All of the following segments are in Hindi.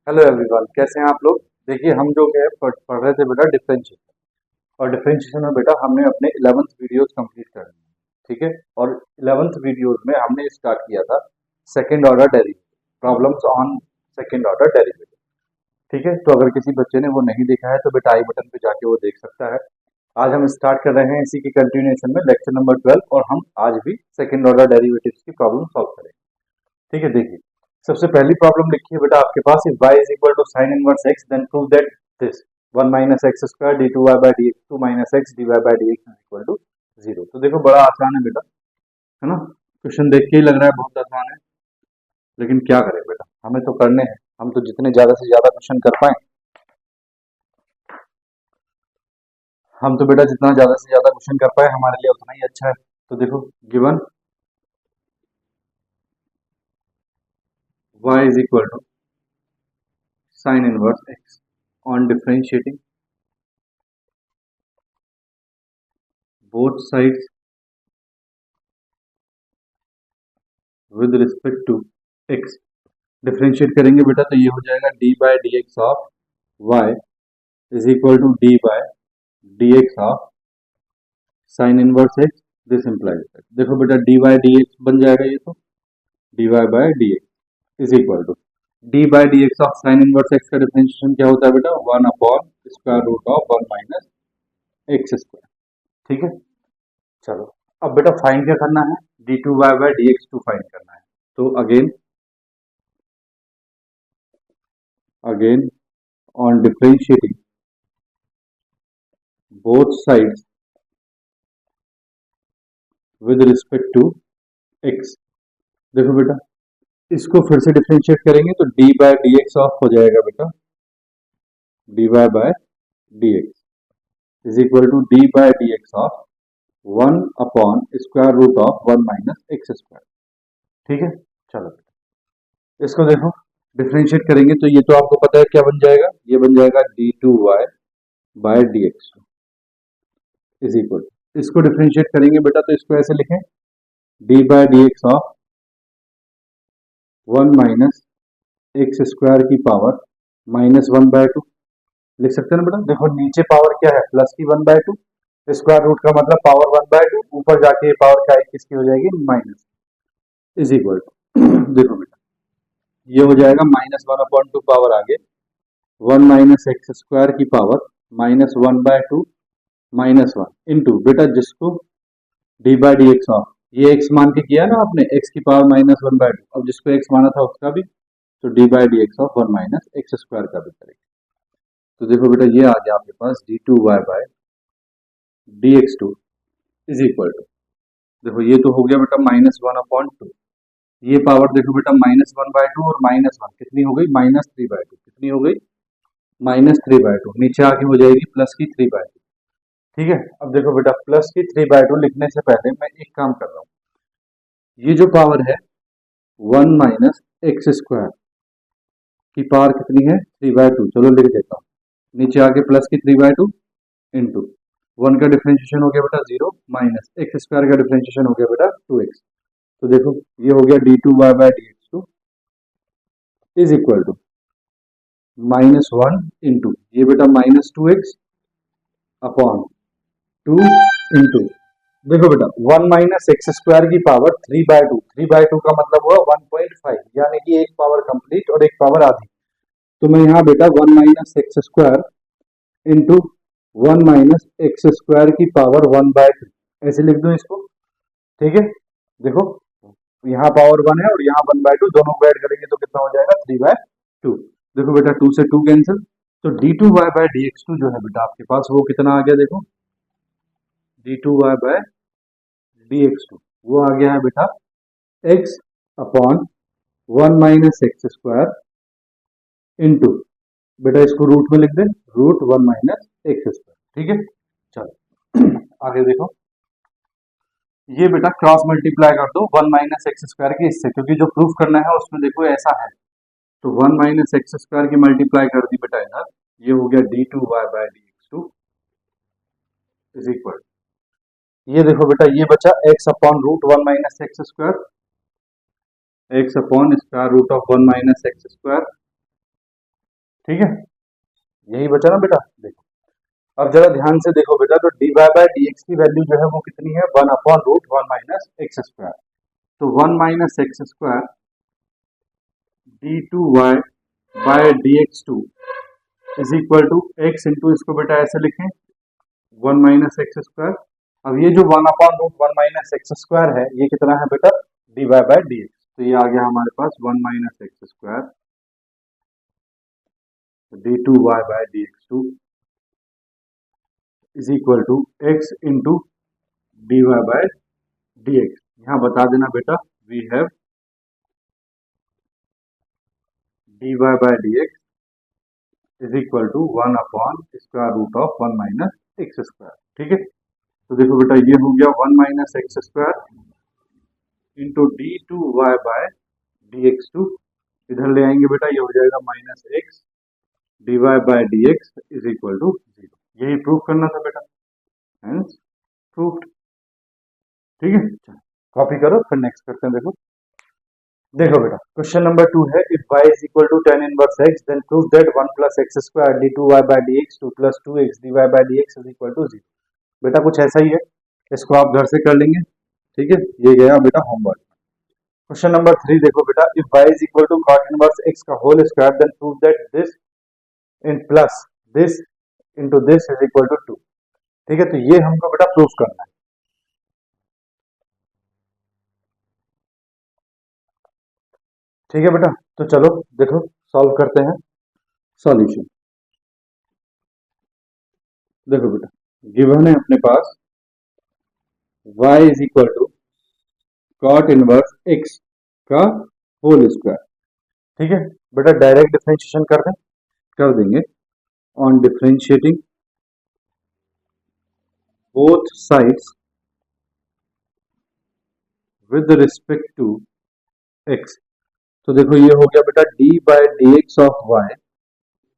हेलो एवरीवन, कैसे हैं आप लोग। देखिए हम जो है पढ़ रहे थे बेटा डिफरेंशिएशन। और डिफरेंशिएशन में बेटा हमने अपने 11th वीडियोस कंप्लीट कर लिए, ठीक है। और 11th वीडियोस में हमने स्टार्ट किया था second order derivative, problems on second order derivative, ठीक है। तो अगर किसी बच्चे ने वो नहीं देखा है तो बेटा आई बटन पे जाके वो देख सकता है। आज हम स्टार्ट कर रहे हैं इसी की कंटिन्यूएशन में लेक्चर नंबर 12, और हम आज भी सेकंड ऑर्डर डेरिवेटिव्स की प्रॉब्लम सॉल्व करेंगे, ठीक है। देखिए सबसे पहली प्रॉब्लम लिखी है बेटा आपके पास, if y is equal to sine inverse x then prove that this 1 minus x square d two y by d x 2 minus x d y by d x is equal to 0। तो देखो बड़ा आसान है बेटा, है ना। क्वेश्चन देख के ही लग रहा है बहुत आसान है, लेकिन क्या करें बेटा, हमें तो करने हैं। हम तो जितने ज्यादा से ज्यादा क्वेश्चन कर पाए, हम तो बेटा जितना ज्यादा से ज्यादा क्वेश्चन कर पाए हमारे लिए उतना ही अच्छा है। तो देखो given y is equal to sine inverse x on differentiating both sides with respect to x। Differentiate करेंगे बेटा तो ये हो जाएगा d by d x of y is equal to d by d x of sine inverse x। This implies, देखो बेटा dy डी एक्स बन जाएगा ये, तो dy by d x is equal to d by d x of sine inverse x का डिफरेंशिएशन क्या होता है बेटा, 1 upon square root of 1 minus x square, ठीक है। चलो अब बेटा फाइंड क्या करना है, d two y by d x two find करना है। तो again on differentiating both sides with respect to x। देखो बेटा इसको फिर से डिफरेंशिएट करेंगे तो d by d x of हो जाएगा बेटा dy by d x is equal to d by d x of 1 upon square root of 1 minus x square, ठीक है। चलो इसको देखो डिफरेंशिएट करेंगे तो ये तो आपको पता है क्या बन जाएगा, ये बन जाएगा d two y by d x is equal, इसको डिफरेंशिएट करेंगे बेटा तो इसको ऐसे लिखें d by d x of 1 minus x square की पावर माइनस 1 बाय 2 लिख सकते हैं ना बेटा। देखो नीचे पावर क्या है, प्लस की 1 बाय 2, स्क्वायर रूट का मतलब पावर 1 बाय 2, ऊपर जाके पावर क्या है किसकी हो जाएगी, माइनस, इज इक्वल टू देखो बेटा ये हो जाएगा माइनस 1 अपॉन 2 पावर आगे 1 माइनस एक्स स्क्वायर की power minus 1 by 2 minus 1 into बेटा जिसको d by d x of, ये एक्स मान के किया ना आपने, एक्स की पावर माइनस 1 बाय 2, अब जिसको एक्स माना था उसका भी, तो D by d x of 1 minus x square का भी करेंगे। तो देखो बेटा ये आ गया आपके पास d two y by d x two is equal to, देखो ये तो हो गया बेटा माइनस 1 अपॉन 2, ये पावर देखो बेटा माइनस 1 बाय 2 और माइनस 1 कितनी हो गई, माइनस 3 बाय 2, कितनी हो गई, माइनस 3 बाय 2, नीचे आके हो जाएगी प्लस की 3 बाय 2, ठीक है। अब देखो बेटा प्लस की 3 बाय 2 लिखने से पहले मैं एक काम कर रहा हूँ, ये जो पावर है 1 माइनस एक्स स्क्वायर की पावर कितनी है 3 बाय 2, चलो लिख देता हूँ, नीचे आके प्लस की 3 बाय 2 इंटू 1 का डिफरेंशिएशन हो गया बेटा 0 माइनस एक्स स्क्वायर का डिफरेंशिएशन हो गया बेटा 2x। तो देखो ये हो गया d two y by d x two is equal to minus 1 into ये बेटा माइनस 2x अपॉन 2 इंटू देखो बेटा 1 माइनस एक्स स्क्वायर की पावर 3 बाय 2, 3 बाय 2 का मतलब हुआ 1.5, यानी कि एक पावर कंप्लीट और एक पावर आधी। तो मैं यहाँ बेटा 1 minus x square into 1 minus x square की पावर 1 बाय 3 ऐसे लिख दूं इसको, ठीक है। देखो यहाँ पावर 1 है और यहाँ 1 बाय 2, दोनों को ऐड करेंगे तो कितना हो जाएगा 3 बाय 2। देखो बेटा 2 से 2 कैंसिल, तो d two y by d x two जो है बेटा आपके पास वो कितना आ गया, देखो d two y by d x two वो आ गया है बेटा x upon 1 minus x square into बेटा इसको रूट में लिख दे, रूट 1 माइनस एक्स स्क्वायर, ठीक है। चलो आगे देखो ये बेटा क्रॉस मल्टीप्लाई कर दो 1 माइनस एक्स स्क्वायर के इससे, क्योंकि जो प्रूफ करना है उसमें देखो ऐसा है, तो 1 माइनस एक्स स्क्वायर की मल्टीप्लाई कर दी बेटा इधर, ये हो गया d two y by d x two is equal, ये देखो बेटा ये बचा x upon root 1 minus x square, x upon square root of 1 minus x square ठीक है, यही बचा ना बेटा। देखो अब जरा ध्यान से देखो बेटा, तो dy बाय dx की वैल्यू जो है वो कितनी है, 1/√1 माइनस एक्स स्क्वायर। तो 1 minus x square d2y by dx2 is equal to x into, इसको बेटा ऐसे लिखें 1 माइनस एक्स स्क्वायर। अब ये जो 1/√1 माइनस एक्स स्क्वायर है ये कितना है बेटा, dy बाय dx। तो ये आ गया हमारे पास 1 minus x square d2y by dx2 is equal to x into dy by dx। यहाँ बता देना बेटा, we have dy by dx is equal to 1/√1 minus x square. ठीक है, तो देखो बेटा ये हो गया 1 minus x square into d2y by dx2, इधर ले आएंगे बेटा, ये हो जाएगा minus x dy by dx is equal to 0। यही प्रूव करना था बेटा, हेंस प्रूव्ड। ठीक है, कॉपी करो फिर नेक्स्ट करते हैं। देखो देखो बेटा, क्वेश्चन नंबर 2 है, if y is equal to tan inverse x then prove that 1 plus x square d2y by dx 2 plus 2x dy by dx is equal to 0। बेटा कुछ ऐसा ही है, इसको आप घर से कर लेंगे। ठीक है, ये गया बेटा होमवर्क। क्वेश्चन नंबर 3 देखो बेटा, if y is equal to cot inverse x का whole square then prove that this in plus this into this is equal to 2। ठीक है, तो ये हमको बेटा प्रूफ करना है। ठीक है बेटा, तो चलो देखो सॉल्व करते हैं। सॉल्यूशन देखो बेटा, गिवन है अपने पास y is equal to cot inverse x का होल स्क्वायर। ठीक है बेटा, डायरेक्ट डिफरेंशिएशन कर देंगे। On differentiating both sides with respect to x, तो देखो ये हो गया बेटा d by d x of y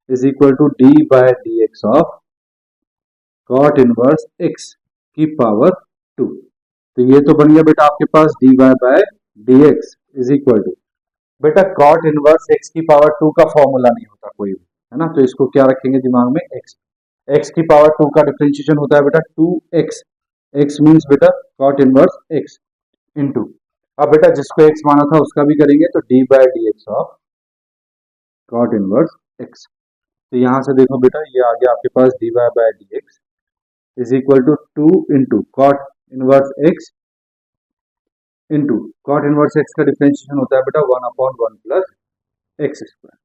is equal to d by d x of cot inverse x की पावर 2। तो ये तो बन गया बेटा आपके पास dy by d x is equal to, बेटा cot इनवर्स x की पावर 2 का फॉर्मूला नहीं होता कोई भी, है ना, तो इसको क्या रखेंगे दिमाग में, x की पावर 2 का डिफरेंशिएशन होता है बेटा 2x। x मींस बेटा cot इनवर्स x इनटू, अब बेटा जिसको x माना था उसका भी करेंगे, तो d by d x of cot inverse x। तो यहां से देखो बेटा ये आ गया आपके पास dy by d x is equal to 2 into cot inverse x into cot inverse x का डिफरेंशिएशन होता है बेटा 1/1 प्लस एक्स स्क्वायर।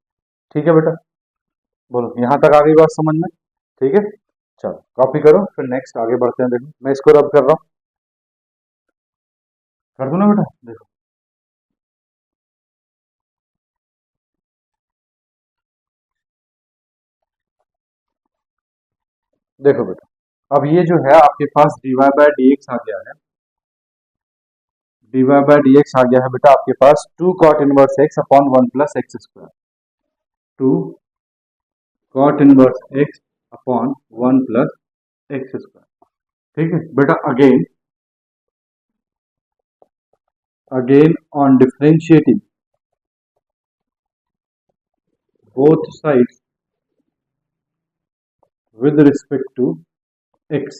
ठीक है बेटा, बोलो यहां तक आ गई बात समझ में। ठीक है, चलो कॉपी करो फिर नेक्स्ट आगे बढ़ते हैं। देखो मैं इसको रब कर रहा हूं, कर दो ना बेटा। देखो देखो बेटा, अब ये जो है आपके पास dy बाय डी एक्स आ गया है, dy बाय डी एक्स आ गया है बेटा आपके पास 2 cot inverse x upon 1 plus x square, 2 cot inverse x upon 1 plus x square. ठीक है बेटा, again on differentiating both sides with respect to x,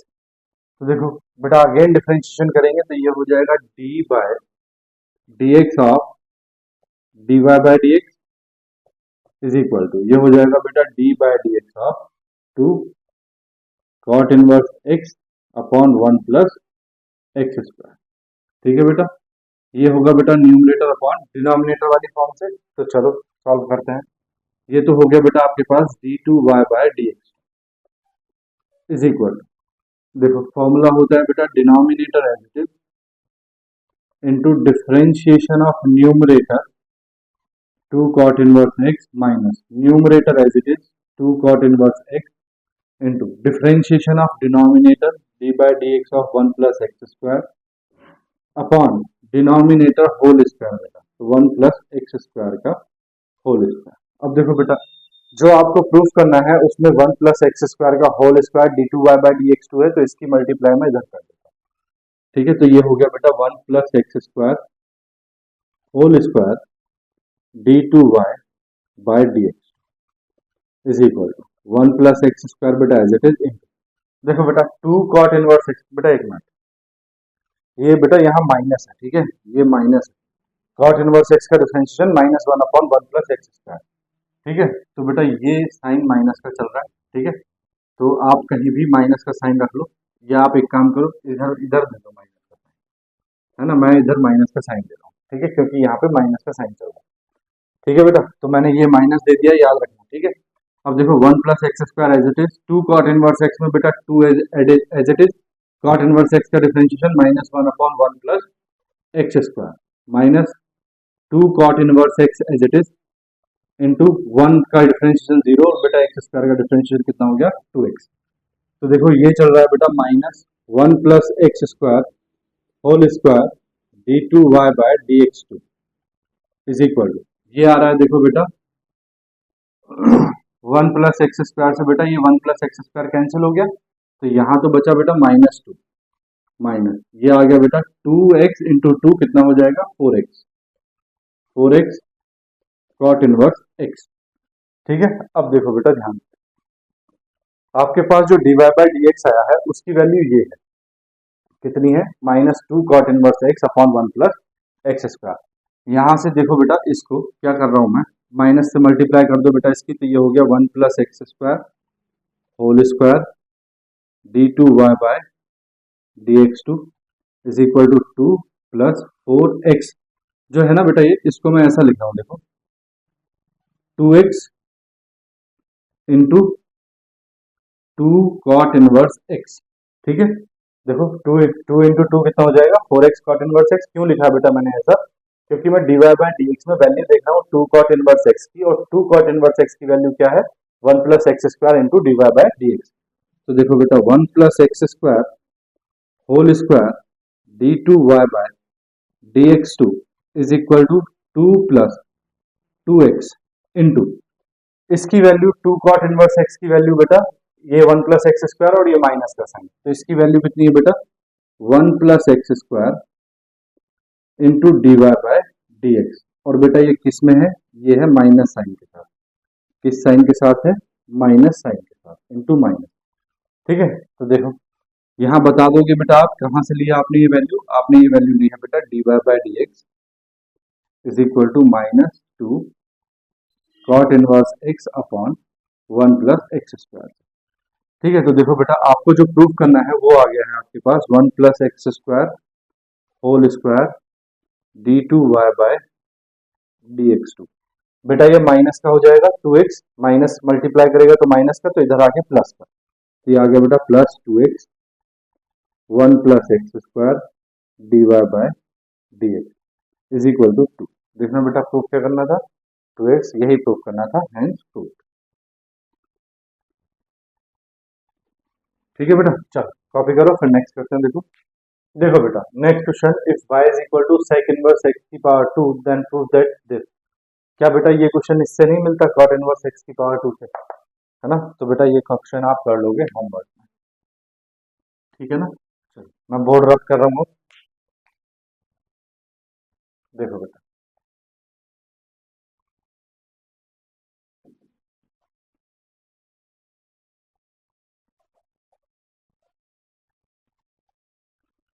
तो देखो बेटा अगेन डिफरेंशिएशन करेंगे तो ये हो जाएगा d by d x of dy by d x is equal to, ये हो जाएगा बेटा d by d x of 2 cot inverse x upon 1 plus x square. ठीक है बेटा, ये होगा बेटा न्यूमरेटर अपॉन डिनोमिनेटर वाली फॉर्म से। तो चलो सॉल्व करते हैं। ये तो हो गया बेटा आपके पास d2y by d x is equal, देखो फॉर्मूला होता है बेटा denominator as it is into differentiation of numerator 2 cot inverse x minus numerator as it is 2 cot inverse x into differentiation of denominator d by d x of 1 plus x square upon denominator whole square बेटा, तो 1 प्लस एक्स स्क्वायर का होल स्क्वायर। अब देखो बेटा जो आपको प्रूफ करना है उसमें 1 प्लस एक्स स्क्वायर का whole square d2y by d x 2 है, तो इसकी मल्टीप्लाई में इधर कर देता हूं। ठीक है, तो ये हो गया बेटा 1 plus x square whole square d2y by d x. Is equal to 1 + x² बेटा एज इट इज इन, देखो बेटा 2 cot इनवर्स x, बेटा एक मिनट, ये बेटा यहाँ माइनस है, ठीक है, ये माइनस है, cot इनवर्स x का डिफरेंशिएशन -1/1 + x², ठीक है, तो बेटा ये साइन माइनस का चल रहा है, ठीक है, तो आप कहीं भी माइनस का साइन रख लो, या आप एक काम करो, इधर इधर दे दो माइनस का साइन, है ना, मैं इधर माइनस का साइन दे रहा हूँ, ठीक है, क्योंकि यहाँ पे माइनस का साइन चल रहा है, ठीक है बेटा, तो मैंने ये माइनस दे दिया, याद रखना, ठीक है। अब देखो 1 + x² as it is, 2 cot inverse x में बेटा 2 as it is, cot inverse x का differentiation -1/1 + x² minus 2 cot inverse x as it is into 1 का डिफरेंशिएशन 0, और बेटा x² का डिफरेंशिएशन कितना हो गया 2x, तो देखो ये चल रहा है बेटा -1 + x² whole square d2y/dx2 is equal to, ये आ रहा है देखो बेटा 1 + x² से बेटा ये 1 + x² कैंसिल हो गया, तो यहाँ तो बचा बेटा -2, माइनस ये आ गया बेटा 2x इंटू 2 कितना हो जाएगा 4x cot इनवर्स x, ठीक है। अब देखो बेटा ध्यान, आपके पास जो dy/dx आया है उसकी वैल्यू ये है, कितनी है -2 cot inverse x upon 1 + x², यहाँ से देखो बेटा इसको क्या कर रहा हूं मैं, माइनस से मल्टीप्लाई कर दो बेटा इसकी, तो ये हो गया 1 + x² whole square d2y/dx2 is equal to 2 + 4x, जो है ना बेटा ये, इसको मैं ऐसा लिख रहा हूँ देखो 2x into 2 cot inverse x, ठीक है, देखो 2 इंटू 2 कितना हो जाएगा 4x cot इनवर्स x, क्यों लिखा है बेटा मैंने ऐसा, क्योंकि मैं dy/dx में वैल्यू देख रहा हूँ 2 cot इनवर्स x की, और 2 cot इनवर्स x की वैल्यू क्या है 1 + x² इंटू dy/dx, तो देखो बेटा 1 + x² whole square d2y/dx2 is equal to 2 + 2x into, इसकी वैल्यू 2 cot इनवर्स x की वैल्यू बेटा ये 1 + x² और ये माइनस का साइन, तो इसकी वैल्यू कितनी है बेटा 1 + x² इंटू dy/dx, और बेटा ये किस में है, ये है माइनस साइन के साथ, किस साइन के साथ है माइनस साइन के साथ, इंटू माइनस, ठीक है, तो देखो यहाँ बता दोगे बेटा आप कहाँ से लिया आपने ये वैल्यू, आपने ये वैल्यू ली है बेटा dy/dx is equal to -2 cot inverse x upon 1 + x², ठीक है, तो देखो बेटा आपको जो प्रूफ करना है वो आ गया है आपके पास 1 + x² होल स्क्वायर d2y/dx2, बेटा ये माइनस का हो जाएगा 2x, माइनस मल्टीप्लाई करेगा तो माइनस का, तो इधर आके प्लस का, तो ये आ गया बेटा +2x 1 + x² dy/dx is equal to 2, देखना बेटा प्रूफ क्या करना था 2x, यही प्रूफ करना था, हेंस प्रूफ, ठीक है बेटा, चलो कॉपी करो, फिर नेक्स्ट क्वेश्चन देखो, देखो बेटा next question, if y is equal to sec inverse x की power 2 then prove that this, क्या बेटा ये क्वेश्चन इससे नहीं मिलता cot इनवर्स x की पावर 2 से, है ना, तो बेटा ये क्वेश्चन आप कर लोगे होमवर्क में, ठीक है ना, चलो मैं बोर्ड रब कर रहा हूँ, देखो बेटा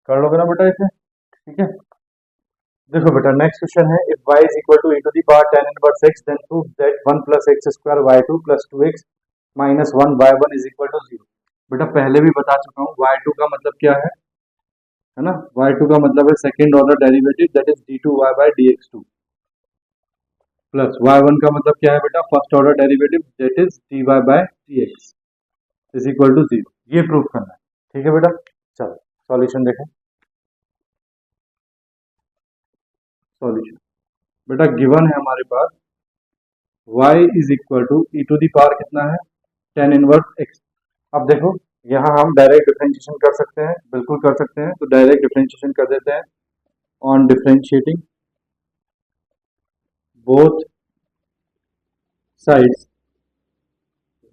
कर लोगे ना बेटा इसे, ठीक है, देखो बेटा नेक्स्ट क्वेश्चन है, if y is equal to e to the power tan inverse x then prove that 1 + x² y2 + 2x - 1 y1 is equal to 0, बेटा पहले भी बता चुका हूँ y2 का मतलब क्या है ना, y2 का मतलब है second order derivative that is d2y/dx2, plus y1 का मतलब क्या है बेटा first order derivative that is dy/dx is equal to 0, ये प्रूफ करना है, ठीक है बेटा, चलो सॉल्यूशन देखें, सॉल्यूशन बेटा गिवन है हमारे पास y is equal to e to the power कितना है tan इनवर्स x, अब देखो यहाँ हम डायरेक्ट डिफरेंशिएशन कर सकते हैं, बिल्कुल कर सकते हैं, तो डायरेक्ट डिफरेंशिएशन कर देते हैं, on differentiating both sides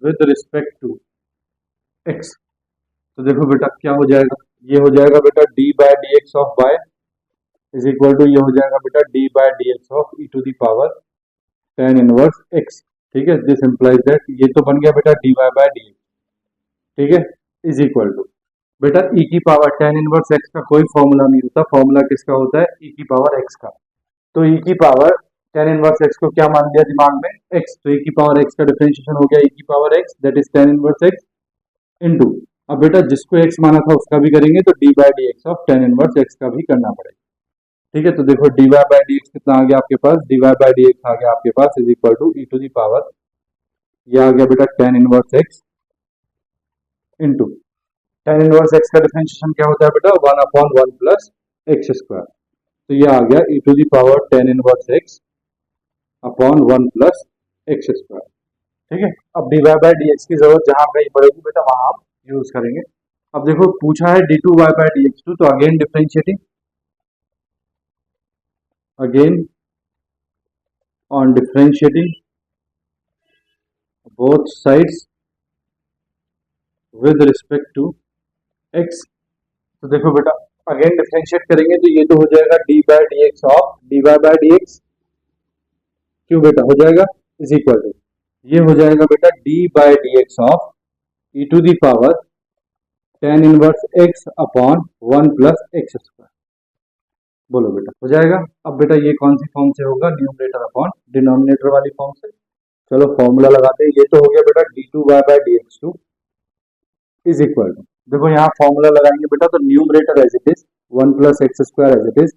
with respect to x, तो देखो बेटा क्या हो जाएगा, ये हो जाएगा बेटा d/dx of y is equal to, ये हो जाएगा बेटा d/dx of e to the power tan inverse x, ठीक है, दिस इम्प्लाइज दैट ये तो बन गया बेटा dy बाय डी, ठीक है, इज इक्वल टू बेटा e की पावर tan इनवर्स x का कोई फॉर्मूला नहीं होता, फॉर्मूला किसका होता है e की पावर x का। तो e की पावर tan इनवर्स x को क्या मान लिया दिमाग में x, तो e की पावर x का डिफरेंशिएशन हो गया e की power x that is tan inverse x into, अब बेटा जिसको x माना था उसका भी करेंगे तो D by d x of tan inverse x का भी करना पड़ेगा। ठीक है, तो देखो dy बाई डी एक्स कितना आ गया आपके पास, dy बाई डी एक्स आ गया आपके पास is equal to e to the power, ये आ गया बेटा tan inverse x into tan inverse x का डिफरेंशिएशन क्या होता है बेटा 1/1 प्लस एक्स स्क्वायर, तो ये आ गया e to the power tan inverse x upon 1 plus x square. ठीक है, अब dy बाई डी एक्स की जरूरत जहां कहीं पड़ेगी बेटा वहां आप यूज करेंगे। अब देखो पूछा है d2 y by d x two, तो again differentiating, again on differentiating both sides with respect to x, तो देखो बेटा अगेन डिफरेंशिएट करेंगे तो ये तो हो जाएगा d by d x of d y by d x, क्यों बेटा हो जाएगा इज इक्वल टू, ये हो जाएगा बेटा d by d x of e to the power tan inverse x upon 1 plus x square. बोलो बेटा हो जाएगा। अब बेटा ये कौन सी फॉर्म से होगा, न्यूमरेटर अपॉन डिनोमिनेटर वाली फॉर्म से। चलो फॉर्मूला लगाते हैं, ये तो हो गया बेटा d2 y by d x two is equal to, देखो यहाँ फॉर्मूला लगाएंगे बेटा तो numerator as it is 1 plus x square as it is,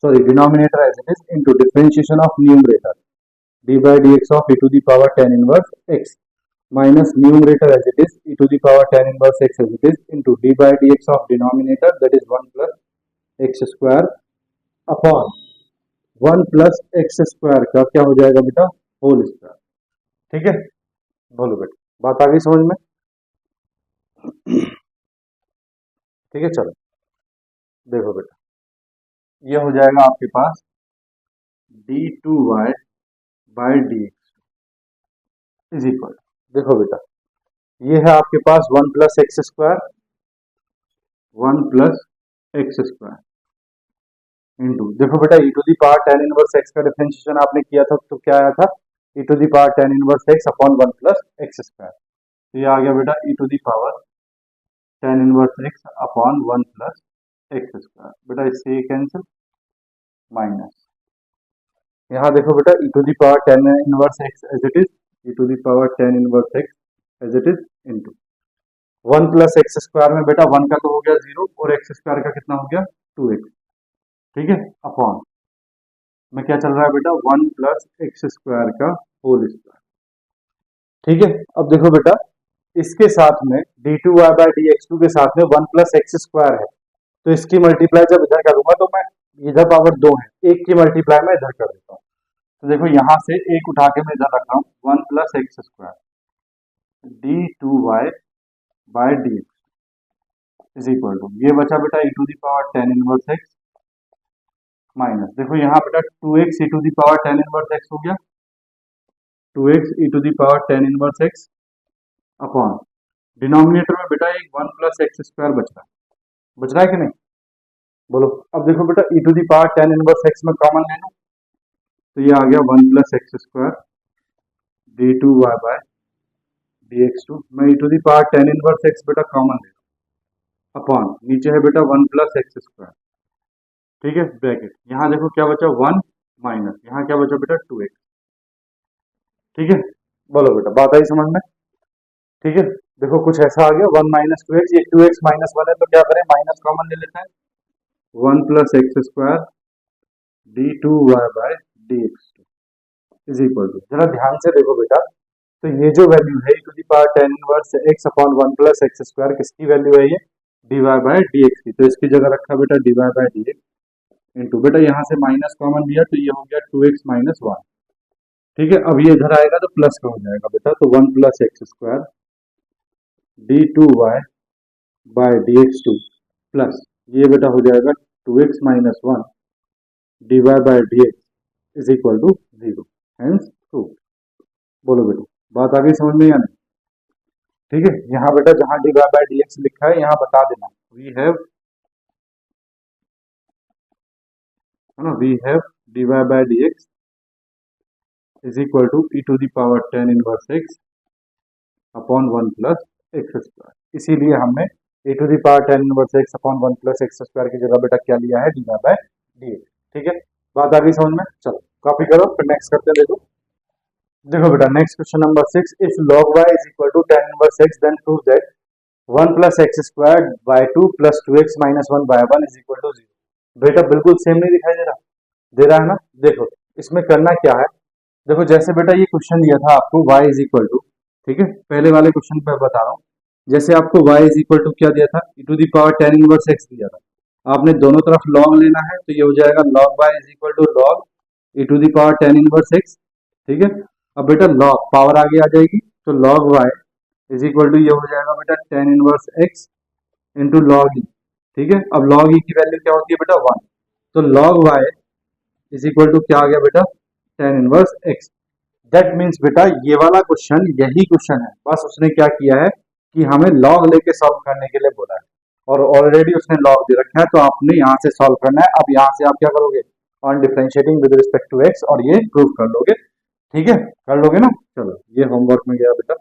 sorry denominator as it is into differentiation of numerator d by d x of e to the power tan inverse x minus numerator as it is e to the power tan inverse x as it is into d by d x of denominator that is 1 plus x square upon 1 plus x square का क्या हो जाएगा बेटा होल स्क्वायर। ठीक है, बोलो बेटा बात आ गई समझ में। ठीक है, चलो देखो बेटा ये हो जाएगा आपके पास d2y by d x is equal, देखो बेटा ये है आपके पास 1 plus x square, 1 plus x square into, देखो बेटा e to the power tan inverse x का डिफरेंशिएशन आपने किया था तो क्या आया था e to the power tan inverse x upon 1 plus x square, तो ये आ गया बेटा e to the power tan inverse x upon 1 plus x square, बेटा इससे ये कैंसिल माइनस, यहाँ देखो बेटा e to the power tan inverse x as it is e to the power tan inverse x as it is into 1 plus x square में बेटा 1 का तो हो गया 0 और एक्स स्क्वायर का कितना हो गया 2x। ठीक है, अपॉन में क्या चल रहा है बेटा 1 प्लस एक्स स्क्वायर का होल स्क्वायर। ठीक है, अब देखो बेटा इसके साथ में d2y by d x to के साथ में 1 प्लस एक्स स्क्वायर है, तो इसकी मल्टीप्लाई जब इधर करूंगा तो मैं इधर पावर 2 है, एक की मल्टीप्लाई मैं इधर कर देता हूँ, तो देखो यहाँ से एक उठा के मैं इधर रख रहा हूँ 1 plus x square d2y by d x is equal to, ये बचा बेटा e to the power tan inverse x minus, देखो यहाँ बेटा 2x e to the power tan inverse x हो गया, 2x e to the power tan inverse x upon denominator में बेटा एक 1 प्लस एक्स स्क्वायर बच रहा है कि नहीं, बोलो। अब देखो बेटा e to the power tan inverse x में कॉमन ले लो तो ये आ गया 1 plus x square d2y by d x two, मैं e to the power tan inverse x बेटा कॉमन ले लो अपॉन नीचे है बेटा 1 प्लस एक्स स्क्वायर, ठीक है ब्रैकेट, यहाँ देखो क्या बचा 1 माइनस, यहाँ क्या बचा बेटा 2x। ठीक है, बोलो बेटा बात आई समझ में। ठीक है, देखो कुछ ऐसा आ गया 1 माइनस 2x, ये 2x माइनस 1 है तो क्या करें माइनस कॉमन ले लेते हैं, 1 plus x square d2y by d x two is equal to, जरा ध्यान से देखो बेटा, तो ये जो वैल्यू है e to the power tan inverse x upon 1 plus x square किसकी वैल्यू है ये dy बाय डी एक्स की, तो इसकी जगह रखा बेटा dy by d x into, बेटा यहाँ से माइनस कॉमन लिया तो ये हो गया 2x माइनस 1। ठीक है, अब ये इधर आएगा तो प्लस का हो जाएगा बेटा, तो 1 plus x square d2y by d x two plus ये बेटा हो जाएगा 2x minus 1 dy by d x is equal to 0, hence true. बोलो बेटा बात आ गई समझ में या नहीं। ठीक है, यहाँ बेटा जहां dy बाय डी एक्स लिखा है यहाँ बता देना वी हैव, है ना, we have dy by d x is equal to e to the power tan inverse x upon one plus x square. इसीलिए हमने e to the power tan inverse x upon one plus x square की जगह बेटा क्या लिया है, d y by d x. ठीक है, बात आ गई समझ में। चलो कॉपी करो, फिर नेक्स्ट करते हैं। देखो देखो बेटा, next question number 6, if log y is equal to tan inverse x then prove that one plus x square by two plus two x minus one by one is equal to zero. बेटा बिल्कुल सेम नहीं दिखाई दे रहा है ना। देखो इसमें करना क्या है, देखो जैसे बेटा ये क्वेश्चन दिया था आपको y इज इक्वल टू, ठीक है, पहले वाले क्वेश्चन पे बता रहा हूँ। जैसे आपको y इज इक्वल टू क्या दिया था, e to the power tan inverse x दिया था। आपने दोनों तरफ log लेना है, तो ये हो जाएगा log y is equal to log e to the power tan inverse x। ठीक है, अब बेटा log पावर आगे आ जाएगी, तो log y is equal to ये हो जाएगा बेटा ten inverse x into log e। ठीक है, अब log e की वैल्यू क्या होती है बेटा, वन। तो log y is equal to क्या आ गया बेटा, ten inverse x। That means बेटा ये वाला क्वेश्चन यही क्वेश्चन है, बस उसने क्या किया है कि हमें log लेके सॉल्व करने के लिए बोला है, और ऑलरेडी उसने log दे रखा है, तो आपने यहाँ से सॉल्व करना है। अब यहाँ से आप क्या करोगे, on differentiating with respect to x, और ये प्रूव कर लोगे। ठीक है, कर लोगे ना। चलो ये होमवर्क में गया बेटा,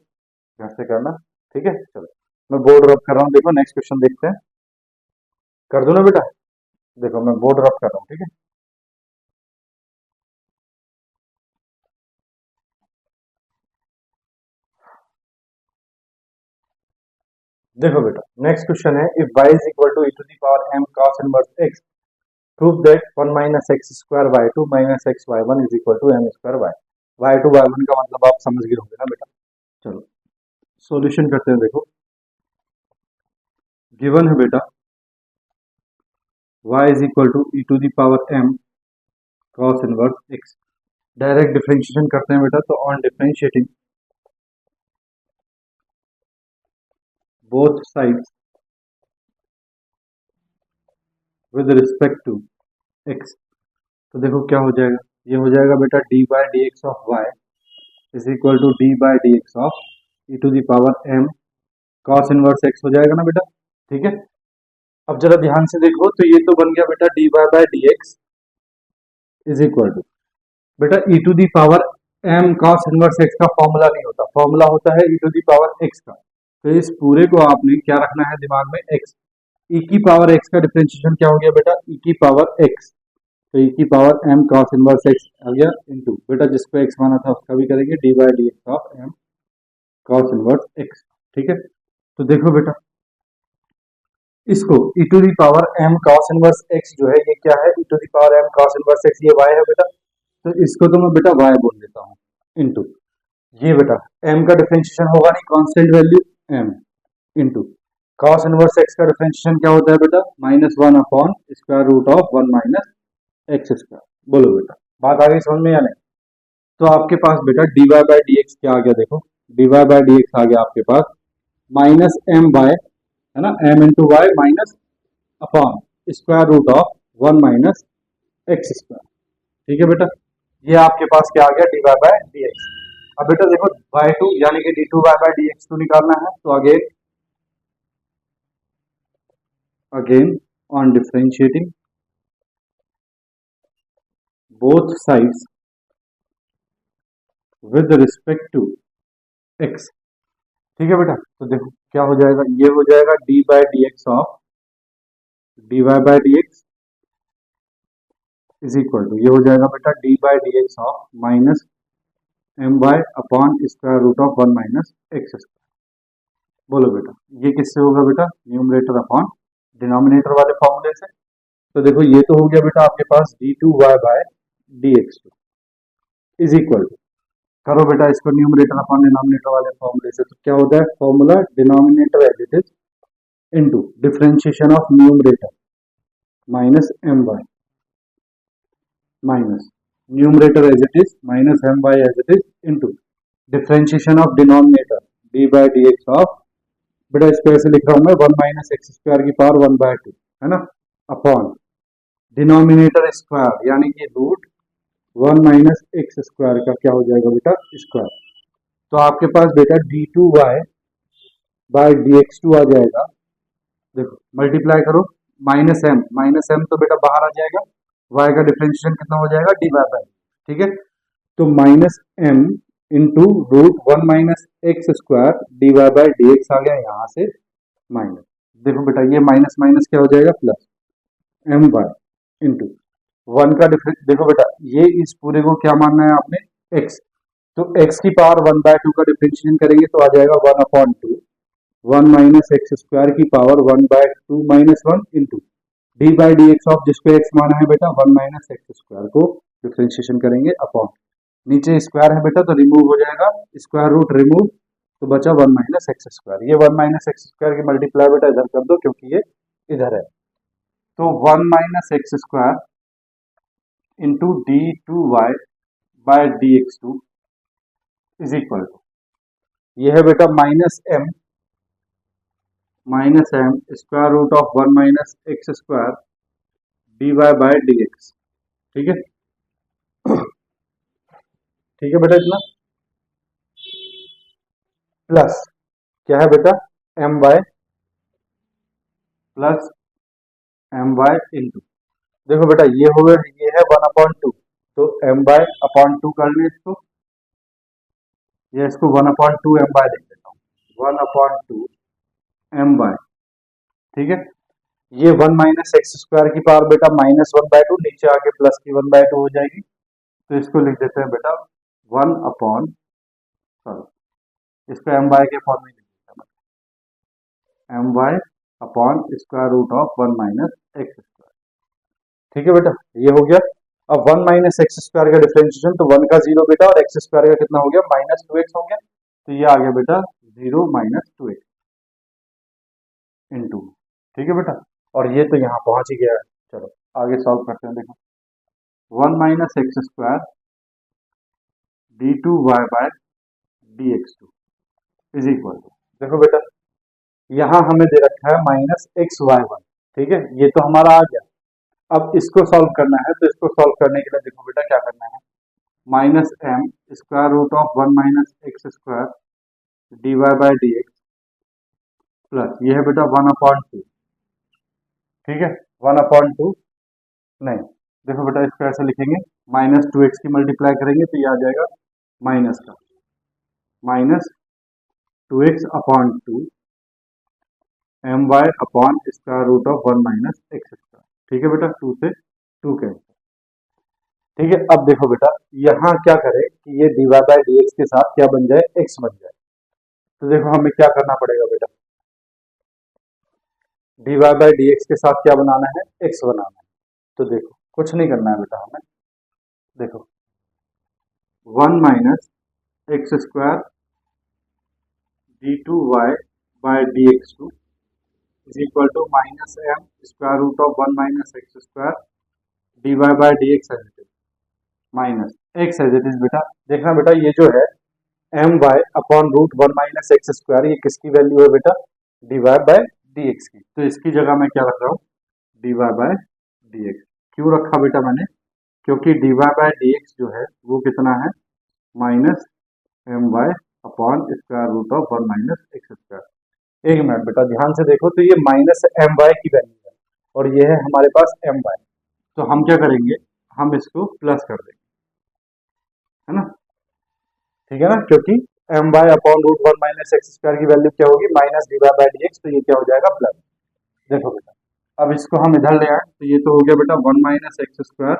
घर से करना। ठीक है, चलो मैं बोर्ड रब कर रहा हूँ। देखो नेक्स्ट क्वेश्चन देखते हैं, कर दो ना बेटा। देखो मैं बोर्ड रब कर रहा हूँ। ठीक है, देखो बेटा नेक्स्ट क्वेश्चन है, if y is equal to e to the power m cos inverse x prove that 1 minus x square y two minus x y one is equal to m square y two y one का मतलब आप समझ गए होंगे ना बेटा। चलो सॉल्यूशन करते हैं। देखो गिवन है बेटा y is equal to e to the power m cos inverse x। Direct differentiation करते हैं बेटा, तो on differentiating both sides with respect to x, तो देखो क्या हो जाएगा, ये हो जाएगा बेटा d by d x of y is equal to d by d x of e to the power m cos inverse x हो जाएगा ना बेटा। ठीक है, अब जरा ध्यान से देखो, तो ये तो बन गया बेटा d y by d x is equal to बेटा e to the power m cos inverse x का फॉर्मूला नहीं होता, फॉर्मूला होता है e to the power x का। तो इस पूरे को आपने क्या रखना है दिमाग में, x। e की पावर x का डिफरेंशिएशन क्या हो गया बेटा, e की पावर x, तो e की power m cos inverse x आ गया इनटू बेटा जिसको x माना था उसका भी करेंगे d by d x of m cos inverse x। ठीक है, तो देखो बेटा इसको e to the power m cos inverse x जो है ये क्या है, e to the power m cos inverse x ये y है बेटा, तो इसको तो मैं बेटा y बोल देता हूँ इनटू ये बेटा m का डिफरेंशिएशन होगा नहीं, constant value m into cos inverse x का डिफरेंशिएशन क्या होता है बेटा, minus one upon square root of one minus x square. बोलो बेटा बात आ गई समझ में या नहीं। तो आपके पास बेटा d y by d x क्या आ गया, देखो d y by d x आ गया आपके पास माइनस एम बाय, है ना, m into y minus upon square root of one minus x square. ठीक है बेटा, ये आपके पास क्या आ गया d y by d x. अब बेटा देखो बाय टू यानी कि d two y by d x को निकालना है, तो again on differentiating both sides with respect to x। ठीक है बेटा, तो देखो क्या हो जाएगा, ये हो जाएगा d by d x of d y by d x is equal to ये हो जाएगा बेटा d by d x of minus m y upon square root of one minus x square. बोलो बेटा ये किससे होगा बेटा, न्यूमरेटर अपॉन डिनोमिनेटर वाले फॉर्मूले से। तो देखो ये तो हो गया बेटा आपके पास d two y by d x two is equal to, करो बेटा इसको न्यूमरेटर अपॉन डिनोमिनेटर वाले फॉर्मूले से, तो क्या होता है formula denominator as it is into differentiation of numerator minus m y minus numerator as it is minus m y as it is into differentiation of denominator d by d x of बेटा इसको ऐसे लिख रहा हूं मैं वन माइनस एक्स स्क्वायर की पावर वन बाय टू, है ना, अपॉन डिनोमिनेटर स्क्वायर यानी कि root one minus x square का क्या हो जाएगा बेटा स्क्वायर। तो आपके पास बेटा d two y by d x two आ जाएगा। देखो मल्टीप्लाई करो माइनस एम तो बेटा बाहर आ जाएगा, y का डिफरेंशिएशन कितना हो जाएगा डी वाई बाई। ठीक है, तो minus m into root one minus x square d y by d x आ गया यहाँ से माइनस। देखो बेटा ये माइनस माइनस क्या हो जाएगा plus m y into one का डिफरेंस। देखो बेटा ये इस पूरे को क्या मानना है आपने एक्स, तो एक्स की पावर वन बाय टू का डिफरेंशिएशन करेंगे तो आ जाएगा one upon two one minus x square की power one by two minus one into d by d x of जिसको एक्स माना है बेटा वन माइनस एक्स स्क्वायर को डिफरेंशिएशन करेंगे अपॉन नीचे स्क्वायर है बेटा तो रिमूव हो जाएगा, स्क्वायर रूट रिमूव तो बचा वन माइनस एक्स स्क्वायर। ये वन माइनस एक्स स्क्वायर की मल्टीप्लाई बेटा इधर कर दो क्योंकि ये इधर है, तो one minus x square into d two y by d x two is equal to ये है बेटा minus m square root of one minus x square d y by d x. ठीक है, ठीक है बेटा इतना प्लस क्या है बेटा m y plus m y into देखो बेटा ये हो गया, ये है वन अपॉन टू तो एम वाई अपॉन टू कर लें इसको, ये इसको one upon two m y लिख देता हूँ one upon two m y. ठीक है, ये वन माइनस एक्स स्क्वायर की पावर बेटा माइनस वन बाय टू नीचे आके प्लस की वन बाय टू हो जाएगी तो इसको लिख देते हैं बेटा वन अपॉन सॉरी इसको एम वाई के फॉर्म में लिख देते हैं m y upon square root of one minus x square. ठीक है बेटा ये हो गया। अब वन माइनस एक्स स्क्वायर का डिफरेंशिएशन तो वन का जीरो बेटा और एक्स स्क्वायर का कितना हो गया माइनस टू एक्स हो गया, तो ये आ गया बेटा zero minus two x into. ठीक है बेटा और ये तो यहाँ पहुंच ही गया है, चलो आगे सॉल्व करते हैं। देखो one minus x square d two y by d x two is equal to देखो बेटा यहाँ हमें दे रखा है माइनस एक्स वाई वन। ठीक है ये तो हमारा आ गया, अब इसको सॉल्व करना है तो इसको सॉल्व करने के लिए देखो बेटा क्या करना है minus m square root of one minus x square d y by d x plus ये है बेटा वन अपॉन टू। ठीक है वन अपॉन टू नहीं देखो बेटा इसको ऐसे लिखेंगे माइनस टू एक्स की मल्टीप्लाई करेंगे तो ये आ जाएगा माइनस का minus two x upon two m y upon square root of one minus x square. ठीक है बेटा टू से टू कैंसिल। ठीक है अब देखो बेटा यहाँ क्या करें कि ये d y by d x के साथ क्या बन जाए एक्स बन जाए, तो देखो हमें क्या करना पड़ेगा बेटा d y by d x के साथ क्या बनाना है एक्स बनाना है, तो देखो कुछ नहीं करना है बेटा हमें, देखो one minus x square d two y by d x two is equal to minus m square root of one minus x square d y by d x as it is minus x as it is. बेटा देखना बेटा ये जो है m y upon root one minus x square ये किसकी वैल्यू है बेटा d y by d x की, तो इसकी जगह मैं क्या रख रहा हूँ d y by d x. क्यों रखा बेटा मैंने, क्योंकि d y by d x जो है वो कितना है minus m y upon square root of one minus x square. एक मिनट बेटा ध्यान से देखो, तो ये माइनस एम वाई की वैल्यू है और ये है हमारे पास एम वाई, तो हम क्या करेंगे हम इसको प्लस कर देंगे, है ना। ठीक है ना, क्योंकि m y upon root one minus x square की वैल्यू क्या होगी minus d y by d x, तो ये क्या हो जाएगा प्लस। देखो बेटा अब इसको हम इधर ले आए तो ये तो हो गया बेटा one minus x square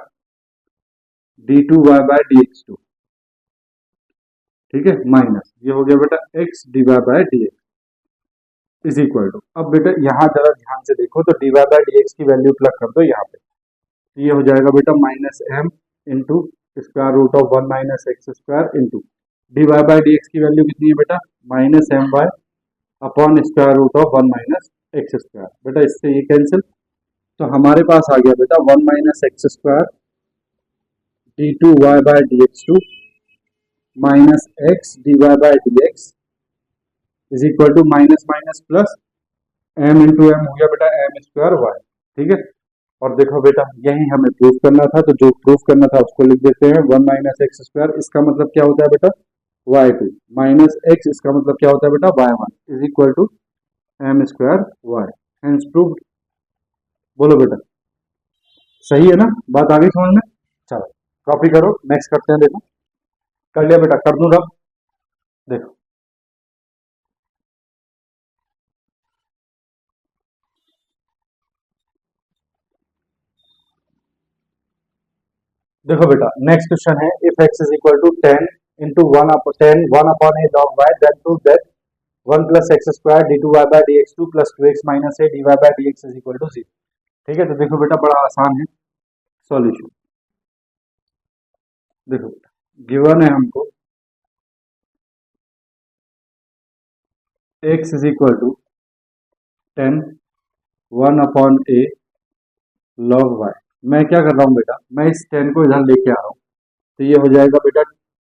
d two y by d x two. ठीक है माइनस ये हो गया बेटा x d y by d x is equal to, अब बेटा यहाँ जरा ध्यान से देखो तो d y by d x की वैल्यू प्लग कर दो यहाँ पे, तो ये हो जाएगा बेटा minus m into square root of one minus x square into d y by d x की वैल्यू कितनी है बेटा minus m y upon square root of one minus x square. बेटा इससे ये कैंसिल, तो हमारे पास आ गया बेटा one minus x square d two y by d x two minus x d y by d x is equal to minus minus plus m into m हो गया बेटा एम स्क्वायर वाई। ठीक है और देखो बेटा यही हमें प्रूफ करना था, तो जो प्रूफ करना था उसको लिख देते हैं वन माइनस एक्स स्क्वायर, इसका मतलब क्या होता है बेटा वाई टू माइनस एक्स, इसका मतलब क्या होता है बेटा y one is equal to m square y, hence proved. बोलो बेटा सही है ना, बात आ गई समझ में। चलो कॉपी करो नेक्स्ट करते हैं। देखो कर लिया बेटा, कर दूं रब? देखो देखो बेटा, नेक्स्ट क्वेश्चन है, if x is equal to 10 into one upon a log y, then prove that 1 plus x square d two y by d x two plus two x minus a d y by d x is equal to zero. ठीक है, तो देखो बेटा बड़ा आसान है सॉल्यूशन। देखो गिवन है हमको x is equal to 10 1 upon a log y. मैं क्या कर रहा हूँ बेटा, मैं इस 10 को इधर लेके आ रहा हूँ, तो ये हो जाएगा बेटा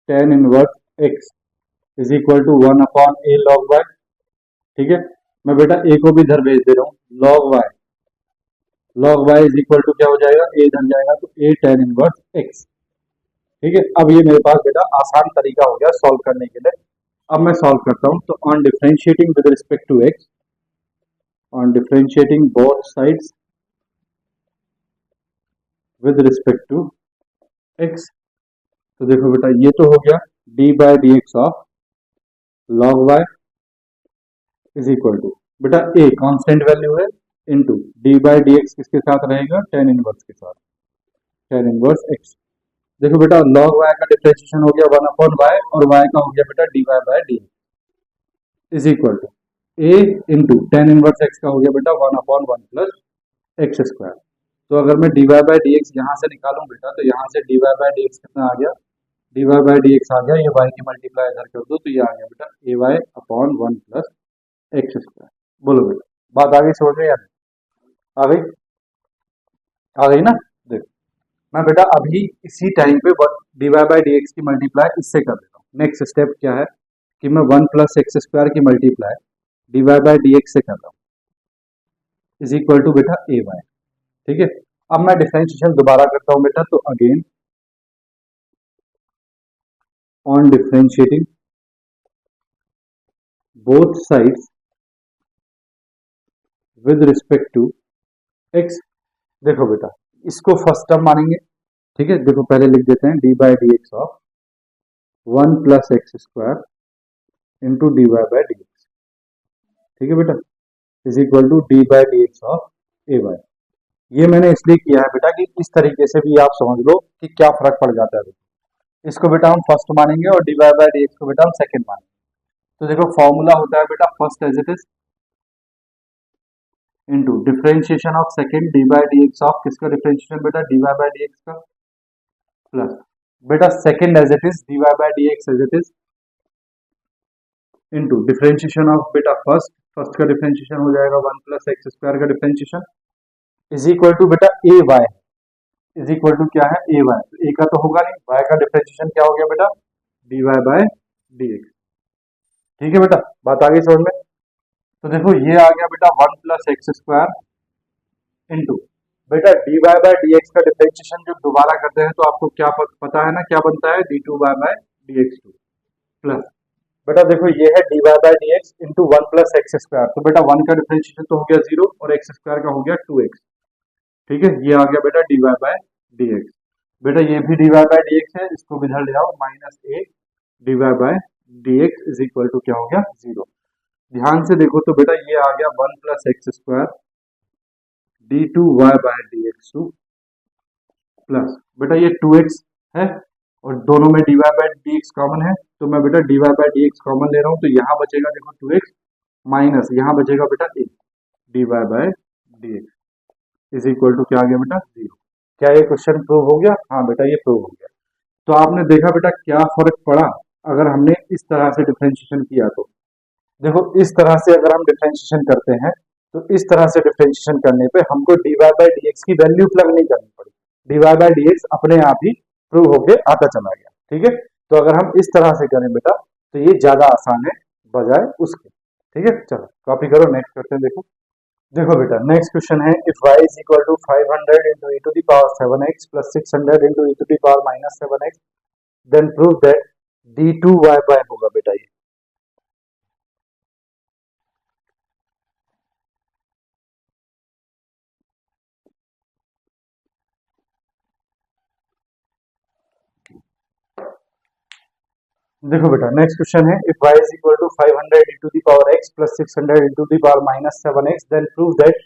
10 inverse x is equal to 1 upon a log y. ठीक है, मैं बेटा a को भी इधर भेज दे रहा हूँ, log y is equal to क्या हो जाएगा, a इधर जाएगा तो a tan इनवर्स x। ठीक है, अब ये मेरे पास बेटा आसान तरीका हो गया सॉल्व करने के लिए। अब मैं सॉल्व करता हूँ, तो on differentiating with respect to x, on differentiating both sides with respect to x, तो देखो बेटा ये तो हो गया d by d x of log y is equal to, बेटा a कांस्टेंट वैल्यू है, into d by d x किसके साथ रहेगा, टेन इनवर्स के साथ, टेन इनवर्स x। देखो बेटा लॉग y का डिफरेंशिएशन हो गया 1 अपॉन y, और y का हो गया बेटा dy by d is equal to a into ten inverse x का हो गया बेटा 1 अपॉन 1 प्लस एक्स स्क्वायर। तो अगर मैं dy बाय डी एक्स यहाँ से निकालूं बेटा, तो यहाँ से dy बाय डी एक्स कितना आ गया, dy बाय डी एक्स आ गया, ये y की मल्टीप्लाई इधर कर दो, तो ये आ गया बेटा a y upon 1 plus x square. बोलो बेटा बात आ गई समझ में या नहीं? आ गई, आ गई ना? देखो मैं बेटा अभी इसी टाइम पे dy बाय डी एक्स की मल्टीप्लाई इससे कर देता हूँ। नेक्स्ट स्टेप क्या है कि मैं 1 प्लस एक्स स्क्वायर की multiply dy by d x से कर रहा हूँ, इज इक्वल टू बेटा ए वाई। ठीक है, अब मैं डिफरेंशिएशन दोबारा करता हूँ बेटा, तो again on differentiating both sides with respect to x, देखो बेटा इसको फर्स्ट टर्म मानेंगे। ठीक है, देखो पहले लिख देते हैं d by d x of 1 plus x square into d y by d x. ठीक है बेटा, is equal to d by d x of a y. ये मैंने इसलिए किया है बेटा कि इस तरीके से भी आप समझ लो कि क्या फर्क पड़ जाता है। इसको बेटा हम फर्स्ट मानेंगे और d y by d x को बेटा हम सेकेंड मानेंगे। तो देखो फॉर्मूला होता है बेटा first as it is into differentiation of second d by d x of किसका डिफरेंशिएशन बेटा, d y by d x का, प्लस बेटा second as it is d y by d x as it is into differentiation of बेटा फर्स्ट का डिफरेंशिएशन हो जाएगा 1 प्लस एक्स स्क्वायर का डिफरेंशिएशन इज इक्वल टू बेटा a y, is equal to क्या है ए वाई, तो ए का तो होगा नहीं, वाई का डिफरेंशिएशन क्या हो गया बेटा, d y by d x. ठीक है बेटा, बात आ गई समझ में? तो देखो ये आ गया बेटा 1 प्लस एक्स स्क्वायर इंटू बेटा d y by d x का डिफरेंशिएशन जब दोबारा करते हैं तो आपको क्या पता है ना क्या बनता है, d two y by d x two plus बेटा देखो ये है d y by d x into 1 plus x square, तो बेटा 1 का डिफरेंशिएशन तो हो गया 0 और एक्स स्क्वायर का हो गया 2x। ठीक है, ये आ गया बेटा d y by d x. बेटा ये भी d y by d x है, इसको भी इधर ले आओ, minus a d y by d x is equal to क्या हो गया 0। ध्यान से देखो तो बेटा ये आ गया 1 plus x square d two y by d x two plus बेटा ये 2x है, और दोनों में d y by d x common है, तो मैं बेटा d y by d x common ले रहा हूँ, तो यहाँ बचेगा देखो 2x माइनस यहाँ बचेगा बेटा a d y by d x is equal to क्या आ गया बेटा 0। क्या ये क्वेश्चन प्रूव हो गया? हाँ बेटा ये प्रूव हो गया। तो आपने देखा बेटा क्या फर्क पड़ा अगर हमने इस तरह से डिफरेंशिएशन किया तो। देखो इस तरह से अगर हम डिफरेंशिएशन करते हैं, तो इस तरह से डिफरेंशिएशन करने पे हमको d y by d x की वैल्यू प्लग नहीं करनी पड़ी, d y by d x अपने आप ही प्रूव होके आता चला गया। ठीक है, तो अगर हम इस तरह से करें बेटा तो ये ज्यादा आसान है बजाय उसके। ठीक है, चलो कॉपी करो, नेक्स्ट करते हैं। देखो देखो बेटा नेक्स्ट क्वेश्चन है, if y is equal to 500 into e to the power 7x plus 600 into e to the power minus 7x, then prove that d two y by होगा बेटा ये। देखो बेटा नेक्स्ट क्वेश्चन है, if y is equal to 500 into the power x plus 600 into the power minus 7x then prove that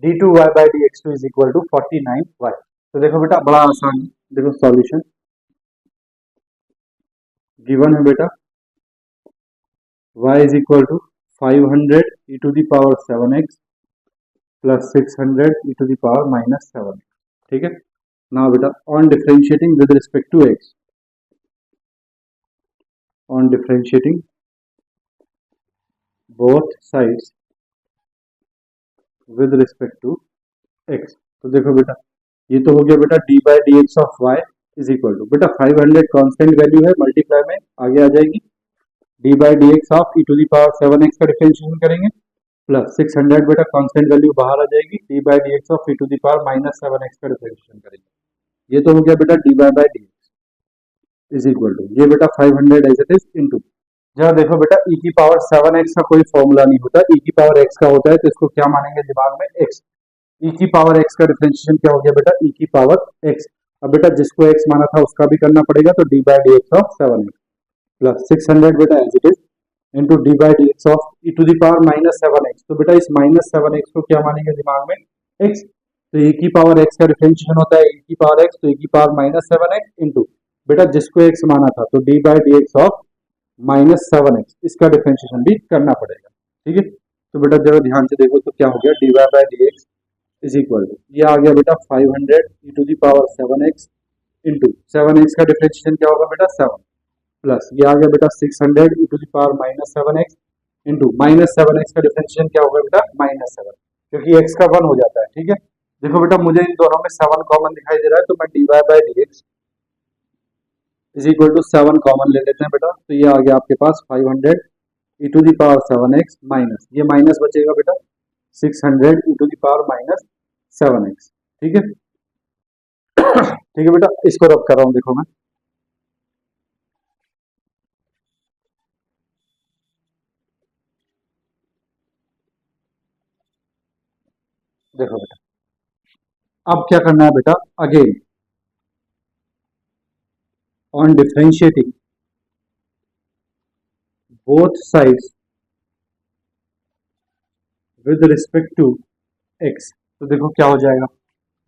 d2y by dx2 is equal to 49y। तो देखो बेटा बड़ा आसान है, देखो सॉल्यूशन गिवन है बेटा, y is equal to 500 e to the power 7x plus 600 e to the power minus 7x। ठीक है, now बेटा on differentiating with respect to x, on differentiating both sides with respect to x। तो देखो बेटा ये तो हो गया बेटा d by dx of y is equal to, बेटा 500 कांस्टेंट वैल्यू है, मल्टीप्लाई में आगे आ जाएगी, d by dx of e to the power 7x का डिफरेंशिएशन करेंगे प्लस 600 बेटा कांस्टेंट वैल्यू बाहर आ जाएगी, d by dx of e to the power minus 7x का डिफरेंशिएशन करेंगे। ये तो हो गया बेटा dy by dx is equal to, ये बेटा 500 एज इट इज इनटू, जरा देखो बेटा e की पावर 7x का कोई फॉर्मूला नहीं होता, e की पावर x का होता है, तो इसको क्या मानेंगे दिमाग में x, e की पावर x का डिफरेंशिएशन क्या हो गया बेटा e की पावर x। अब बेटा जिसको x माना था उसका भी करना पड़ेगा, तो d by dx ऑफ 7x प्लस 600 बेटा as it is into d by d x of e to the power minus 7x। तो बेटा इस माइनस 7x को क्या मानेंगे दिमाग में x, तो e की पावर x का डिफरेंशिएशन होता है e की पावर x, तो e की पावर माइनस 7x इंटू बेटा जिसको x माना था तो d by d x of minus 7x, इसका डिफरेंशिएशन भी करना पड़ेगा। ठीक है, तो बेटा जरा ध्यान से देखो तो क्या हो गया, dy by d x is equal to, ये आ गया बेटा 500 e to the power 7x into 7x का डिफरेंशिएशन क्या होगा बेटा 7 प्लस ये आ गया बेटा 600 e to the power minus 7x into minus 7x का डिफरेंशिएशन क्या होगा बेटा माइनस 7, क्योंकि x का 1 हो जाता है। ठीक है, देखो बेटा मुझे इन दोनों में 7 कॉमन दिखाई दे रहा है, तो मैं dy by d x is equal to 7 common ले लेते हैं बेटा, तो ये आ गया आपके पास 500 e to the power 7x minus ये माइनस बचेगा बेटा 600 e to the power minus 7x। ठीक है ठीक है बेटा, इसको रब कर रहा हूं, देखो मैं देखो बेटा अब क्या करना है बेटा, again on differentiating both sides with respect to x, तो देखो क्या हो जाएगा,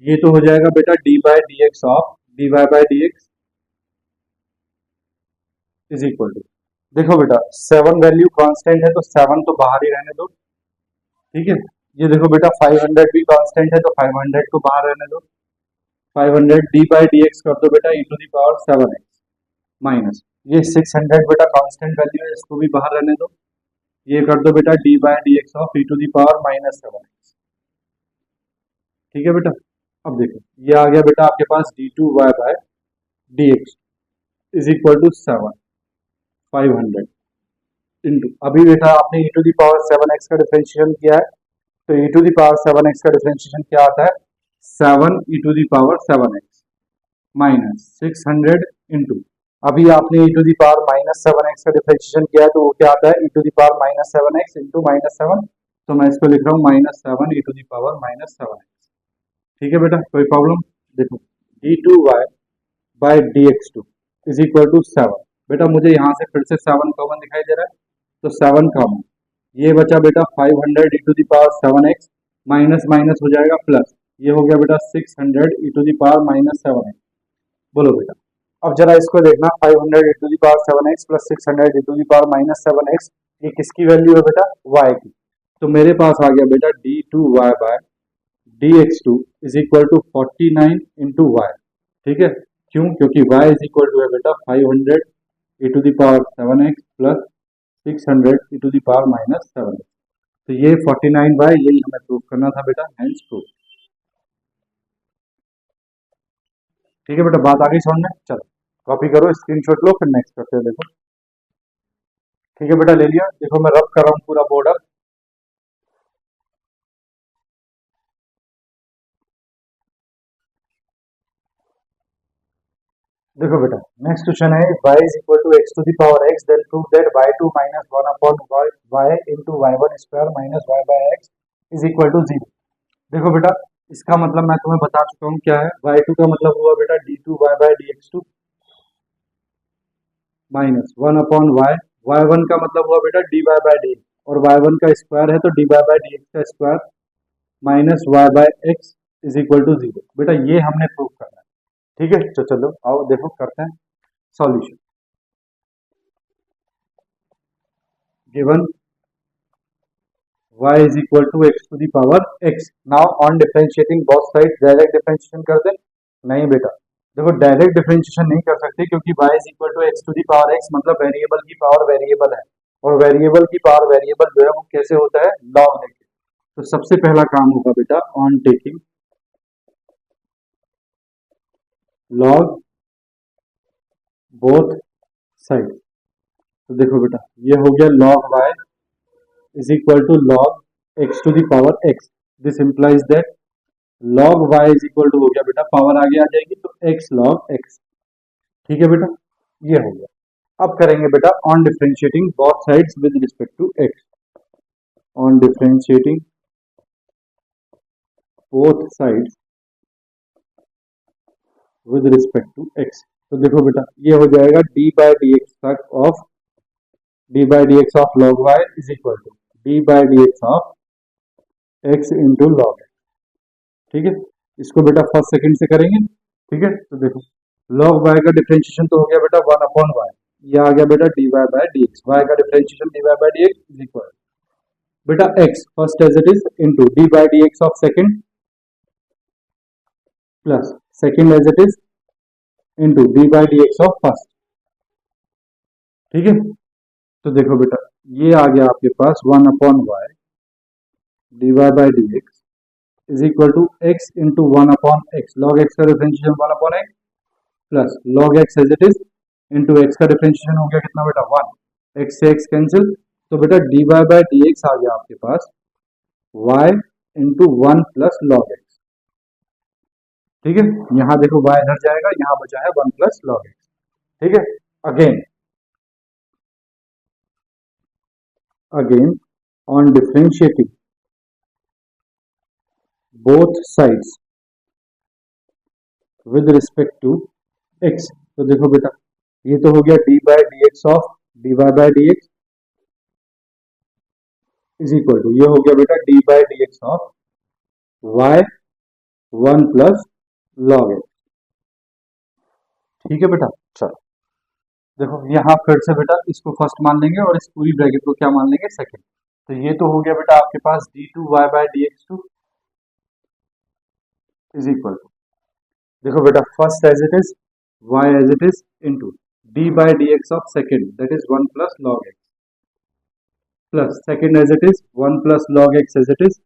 ये तो हो जाएगा बेटा d by d x of dy by d x is equal to, देखो बेटा 7 वैल्यू कांस्टेंट है तो 7 तो बाहर ही रहने दो। ठीक है, ये देखो बेटा 500 भी कांस्टेंट है तो 500 को बाहर रहने दो, 500 डी बाई डी एक्स कर दो बेटा e to the power 7x minus ये 600 बेटा कांस्टेंट वैल्यू है, इसको भी बाहर रहने दो, ये कर दो बेटा d by d x of e to the power minus 7x। ठीक है बेटा, अब देखो ये आ गया बेटा आपके पास d2y by d x is equal to 7 500 into, अभी बेटा आपने e to the power 7x का डिफरेंशिएशन किया है, तो e to the power 7x का डिफरेंशिएशन क्या आता है 7 e to the power 7x minus 600 into, अभी आपने e to the power minus 7x का डिफरेंशिएशन किया है, तो वो क्या आता है e to the power minus 7x into minus 7, तो मैं इसको लिख रहा हूँ minus 7 e to the power minus 7x। ठीक है बेटा, कोई प्रॉब्लम, देखो d2y by d x two is equal to 7, बेटा मुझे यहाँ से फिर से 7 कॉमन दिखाई दे रहा है, तो 7 कॉमन, ये बचा बेटा 500 e to the power 7x minus minus हो जाएगा प्लस, ये हो गया बेटा 600 e to the power minus 7x। बोलो बेटा अब जरा इसको देखना, 500 e to the power 7x plus 600 e to the power minus 7x, ये किसकी वैल्यू है बेटा y की, तो मेरे पास आ गया बेटा d2y by d x two is equal to 49 into y. ठीक है, क्यों, क्योंकि y इज इक्वल टू है बेटा 500 e to the power 7x plus 600 e to the power minus 7x, तो ये 49y यही हमें प्रूव करना था बेटा, हेंस प्रूव। ठीक है बेटा, बात आ गई समझ में, चलो कॉपी करो, स्क्रीनशॉट लो, फिर नेक्स्ट करते हैं। देखो ठीक है बेटा, ले लिया, देखो मैं रब कर रहा हूँ पूरा बोर्ड अब। देखो बेटा नेक्स्ट क्वेश्चन है, y is equal to x to the power x then prove that y2 minus 1 upon y into y1 square minus y by x is equal to 0। देखो बेटा इसका मतलब मैं तुम्हें बता चुका हूँ क्या है, y2 का मतलब हुआ बेटा d2y by dx2, minus 1/y, y1 का मतलब हुआ बेटा dy बाय डी, और y1 का स्क्वायर है तो dy बाय डी एक्स का square minus y by x is equal to 0। बेटा ये हमने प्रूव करना है, ठीक है। तो चलो आओ देखो करते हैं solution. Given y is equal to x to the power x। now on differentiating both sides direct differentiation कर दे? नहीं बेटा, देखो डायरेक्ट डिफरेंशिएशन नहीं कर सकते क्योंकि y is equal to x to the power x मतलब वेरिएबल की पावर वेरिएबल है, और वेरिएबल की पावर वेरिएबल जो है वो कैसे होता है, लॉग लेके। तो सबसे पहला काम होगा बेटा on taking log both side. तो देखो बेटा ये हो गया log y is equal to log x to the power x। This implies that log y is equal to हो गया बेटा, पावर आगे आ जाएगी तो x log x, ठीक है बेटा, ये हो गया। अब करेंगे बेटा on differentiating both sides with respect to x। On differentiating both sides with respect to x। तो देखो बेटा ये हो जाएगा d बाय डी एक्स तक of d by d x of log y is equal to d by d x of x into log x, ठीक है। इसको बेटा फर्स्ट सेकंड से करेंगे, ठीक है। तो देखो log y का डिफरेंशिएशन तो हो गया बेटा 1/y, ये आ गया बेटा dy by d x, y का differentiation dy by d x is equal to x first as it is into d by d x of second plus second as it is into d by d x of first, ठीक है। तो देखो बेटा ये आ गया आपके पास 1/y dy by d x is equal to x into 1/x, log x का differentiation 1/x plus log x as it is into x का डिफरेंशिएशन हो गया कितना बेटा 1, x से x कैंसिल, तो बेटा dy बाय डी एक्स आ गया आपके पास y into 1 plus log x, ठीक है। यहां देखो y इधर जाएगा, यहां बचा है 1 प्लस log x, ठीक है। Again on differentiating both sides with respect to x। तो देखो बेटा ये तो हो गया d by d x of dy by d x is equal to, ये हो गया बेटा d by d x of y 1 plus log x, ठीक है बेटा। चलो देखो यहाँ फिर से बेटा इसको फर्स्ट मान लेंगे और इस पूरी ब्रैकेट को क्या मान लेंगे, सेकंड। तो ये तो हो गया बेटा आपके पास d2y by d x two is equal to, देखो बेटा first as it is y as it is into d by d x of second that is 1 plus log x plus second as it is 1 plus log x as it is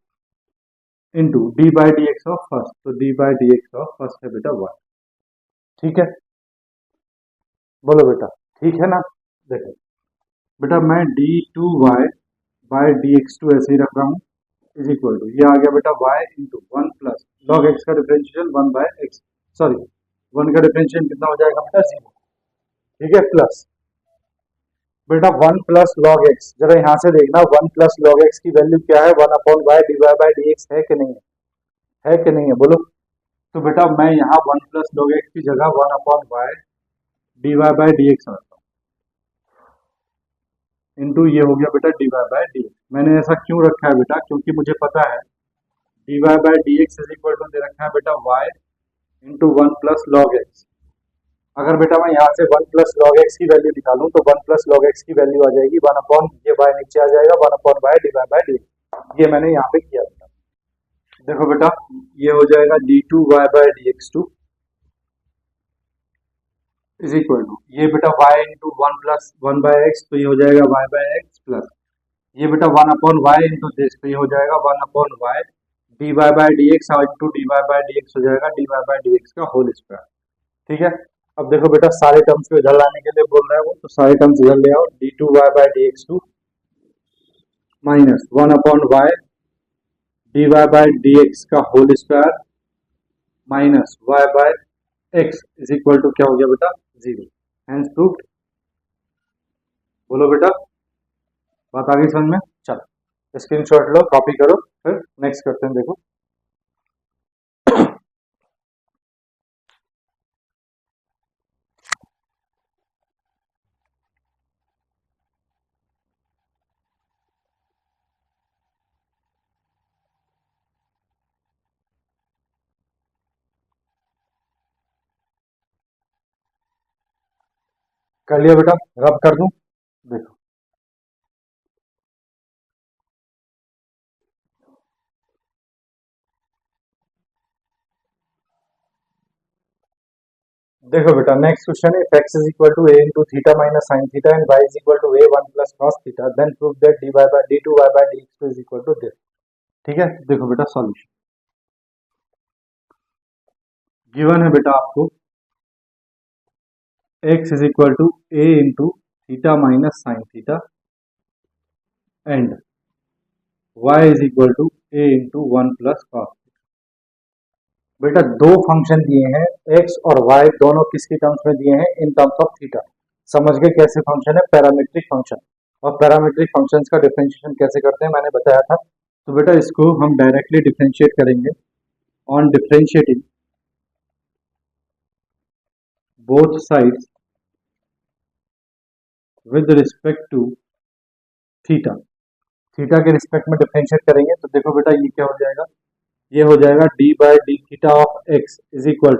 into d by d x of first, तो d by d x of first है बेटा y, ठीक है। बोलो बेटा ठीक है ना। देखो बेटा मैं d2y by d x to ऐसे ही रख रहा हूँ इज इक्वल टू, ये आ गया बेटा y into 1 plus log x का डिफरेंशिएशन 1 बाय x, सॉरी 1 का डिफरेंशिएशन कितना हो जाएगा बेटा 0, ठीक है, प्लस बेटा 1 प्लस log x, जरा यहाँ से देखना 1 प्लस log x की वैल्यू क्या है, 1/y dy by d x है कि नहीं है कि नहीं है, बोलो। तो बेटा मैं यहाँ 1 प्लस log x की जगह 1/y dy by d x रखता हूँ इंटू ये हो गया बेटा dy बाय डी एक्स। मैंने ऐसा क्यों रखा है बेटा, क्योंकि मुझे पता है dy by d x is equal to दे रखा है बेटा y into 1 plus log x। अगर बेटा मैं यहाँ से 1 प्लस log x की वैल्यू निकालूं तो 1 प्लस log x की वैल्यू आ जाएगी 1/, ये y नीचे आ जाएगा 1/y dy by d x, ये मैंने यहाँ पे किया बेटा। देखो बेटा ये हो जाएगा d2y by d x two is equal to, ये बेटा y into 1 plus 1 by x, तो ये हो जाएगा y बाय एक्स प्लस ये बेटा 1/y इंटू दिस, तो ये हो जाएगा 1/y dy by d x into dy by d x हो जाएगा dy बाय डी एक्स का होल स्क्वायर, ठीक है। अब देखो बेटा सारे टर्म्स को इधर लाने के लिए बोल रहा है वो, तो सारे टर्म्स इधर ले आओ, d2y by d x two minus 1/y dy by d x का whole square minus y by x is equal to क्या हो गया बेटा 0, हेंस प्रूव्ड। बोलो बेटा बात आ गई समझ में। चलो स्क्रीनशॉट लो, कॉपी करो, फिर नेक्स्ट करते हैं। देखो कर लिया बेटा, रब कर दूं, देखो देखो बेटा, नेक्स्ट क्वेश्चन है, if x is equal to a into theta minus sin theta and y is equal to a 1 plus cos theta, then prove that dy by d2y by dx2 is equal to this। ठीक है, देखो बेटा सॉल्यूशन गिवन है बेटा आपको, x is equal to a into theta minus sin theta and y is equal to a into 1 plus cos theta। बेटा दो फंक्शन दिए हैं, x और y दोनों किसके टर्म्स में दिए हैं, इन टर्म्स ऑफ थीटा। समझ गए कैसे फंक्शन है, पैरामीट्रिक फंक्शन। और पैरामीट्रिक फंक्शंस का डिफरेंशिएशन कैसे करते हैं मैंने बताया था। तो बेटा इसको हम डायरेक्टली डिफरेंशिएट करेंगे on differentiating both sides with respect to theta. Theta के रिस्पेक्ट में डिफरेंशिएट करेंगे तो देखो बेटा ये क्या हो जाएगा, ये हो जाएगा d by d theta of x is equal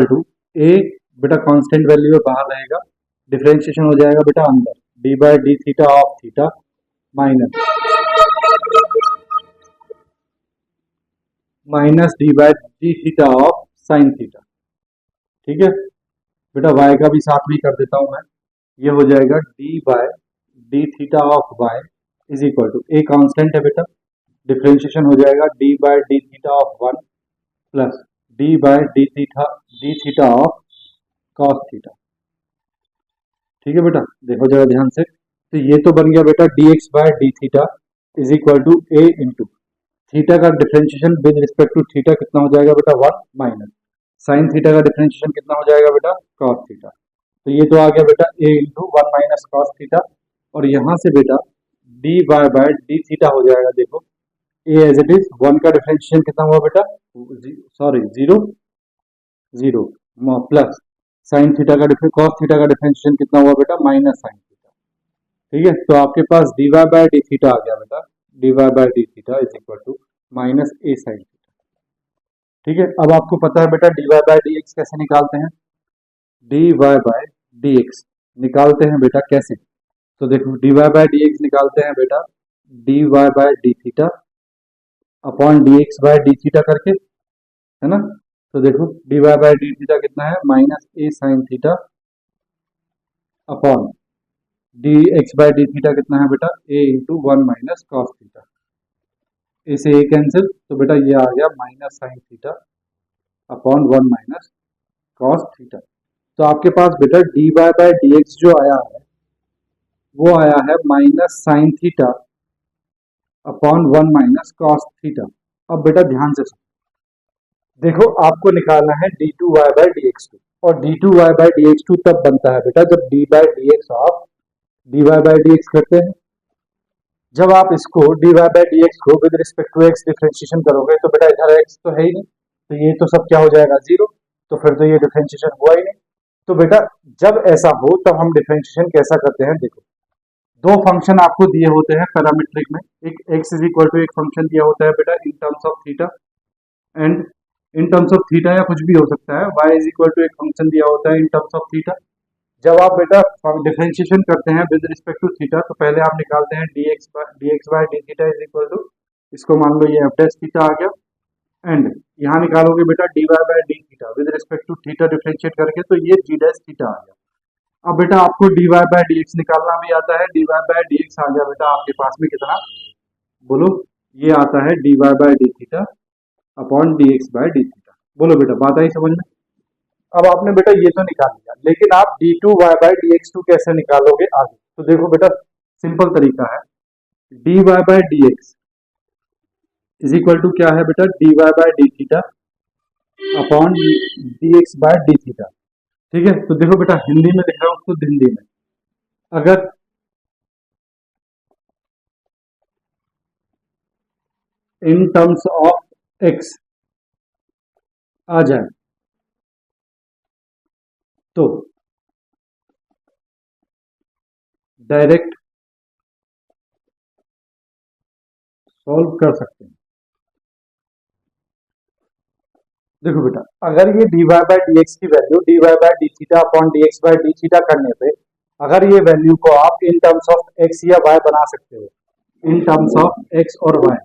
to a, बेटा कांस्टेंट वैल्यू बाहर रहेगा, डिफरेंशिएशन हो जाएगा बेटा अंदर, D by d theta of theta minus D by d theta of sine theta. ठीक है बेटा, y का भी साथ में कर देता हूं मैं, ये हो जाएगा d by d theta of y is equal to, a constant है बेटा, डिफरेंशिएशन हो जाएगा d by d theta of 1 plus d by d theta of cos theta. ठीक है बेटा, देखो जरा ध्यान से, तो ये तो बन गया बेटा d x by d theta is equal to a into theta का differentiation with respect to theta कितना हो जाएगा बेटा 1 माइनस साइन थीटा का डिफरेंशिएशन कितना हो जाएगा बेटा कॉस थीटा। तो ये तो आ गया बेटा a into 1 minus cos theta, और यहाँ से बेटा d y by d theta हो जाएगा, देखो ए एज इट इज, 1 का डिफरेंशिएशन कितना हुआ बेटा, sorry zero zero, plus sine theta का कॉस थीटा का डिफरेंशिएशन कितना हुआ बेटा माइनस साइन थीटा। ठीक है, तो आपके पास d y by d theta आ गया बेटा, d y by d theta is equal to minus a sine theta. ठीक है, अब आपको पता है बेटा d y by d x कैसे निकालते हैं, d y by d x निकालते हैं बेटा कैसे, तो देखो d y by d x निकालते हैं बेटा d y by d theta upon d x by d theta करके, है ना। तो देखो d y by d theta कितना है, minus a sine theta upon d x by d theta कितना है बेटा, a into 1 minus cos theta, इसे ए कैंसिल, तो बेटा ये आ गया minus sine theta upon 1 minus cos theta. तो आपके पास बेटा d y by d x जो आया है वो आया है minus sine theta upon 1 minus cos theta. अब बेटा ध्यान से देखो, आपको निकालना है d two y by d x two, और d two y by d x two तब बनता है बेटा जब d by d x of d y by d x करते हैं। जब आप इसको d y by d x को with respect to x differentiation करोगे तो बेटा इधर एक्स तो है ही नहीं, तो ये तो सब क्या हो जाएगा जीरो, तो फिर तो ये डिफरेंशिएशन हुआ ही नहीं। तो बेटा जब ऐसा हो तब हम डिफरेंशिएशन कैसा करते हैं, देखो दो फंक्शन आपको दिए होते हैं पैरामीट्रिक में, एक एक्स इज इक्वल टू एक फंक्शन दिया होता है बेटा इन terms of theta, and in terms of theta या कुछ भी हो सकता है, y इज इक्वल टू एक फंक्शन दिया होता है इन टर्म्स ऑफ थीटा। जब आप बेटा डिफरेंशिएशन करते हैं विद रिस्पेक्ट टू थीटा तो पहले आप निकालते हैं dx by d theta is equal to, इसको मान लो ये एफ डैश थीटा आ गया, एंड यहाँ निकालोगे बेटा d y by d theta with respect to theta differentiate करके, तो ये जी डैश थीटा आ गया। अब बेटा आपको d y by d x निकालना भी आता है, d y by d x आ गया बेटा आपके पास में कितना, बोलो, ये आता है d y by d theta upon d x by d theta. बोलो बेटा बात आई समझ में। अब आपने बेटा ये तो निकाल लिया, लेकिन आप d two y by d x two कैसे निकालोगे आगे, तो देखो बेटा सिंपल तरीका है, d y by d x is equal to क्या है बेटा, d y by d theta upon d x by d theta. ठीक है, तो देखो बेटा हिंदी में लिख रहा हूं तो हिंदी में, अगर इन टर्म्स ऑफ एक्स आ जाए तो डायरेक्ट सॉल्व कर सकते हैं। देखो बेटा, अगर ये dy बाय dx की value dy by d theta upon dx by d theta करने पे अगर ये वैल्यू को आप इन टर्म्स ऑफ x या y बना सकते हो, इन टर्म्स ऑफ x और y,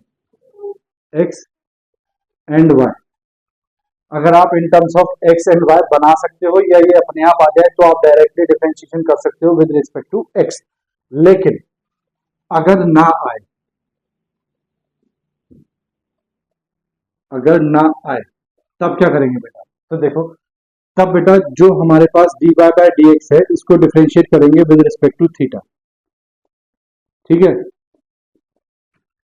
x एंड y, अगर आप in terms of x and y बना सकते हो या ये अपने आप आ जाए तो आप डायरेक्टली डिफरेंशिएशन कर सकते हो विद रिस्पेक्ट टू x। लेकिन अगर ना आए, अगर ना आए तब क्या करेंगे बेटा? तो देखो, तब बेटा जो हमारे पास dy बाय dx है इसको डिफरेंशिएट करेंगे विद रिस्पेक्ट टू थीटा। ठीक है,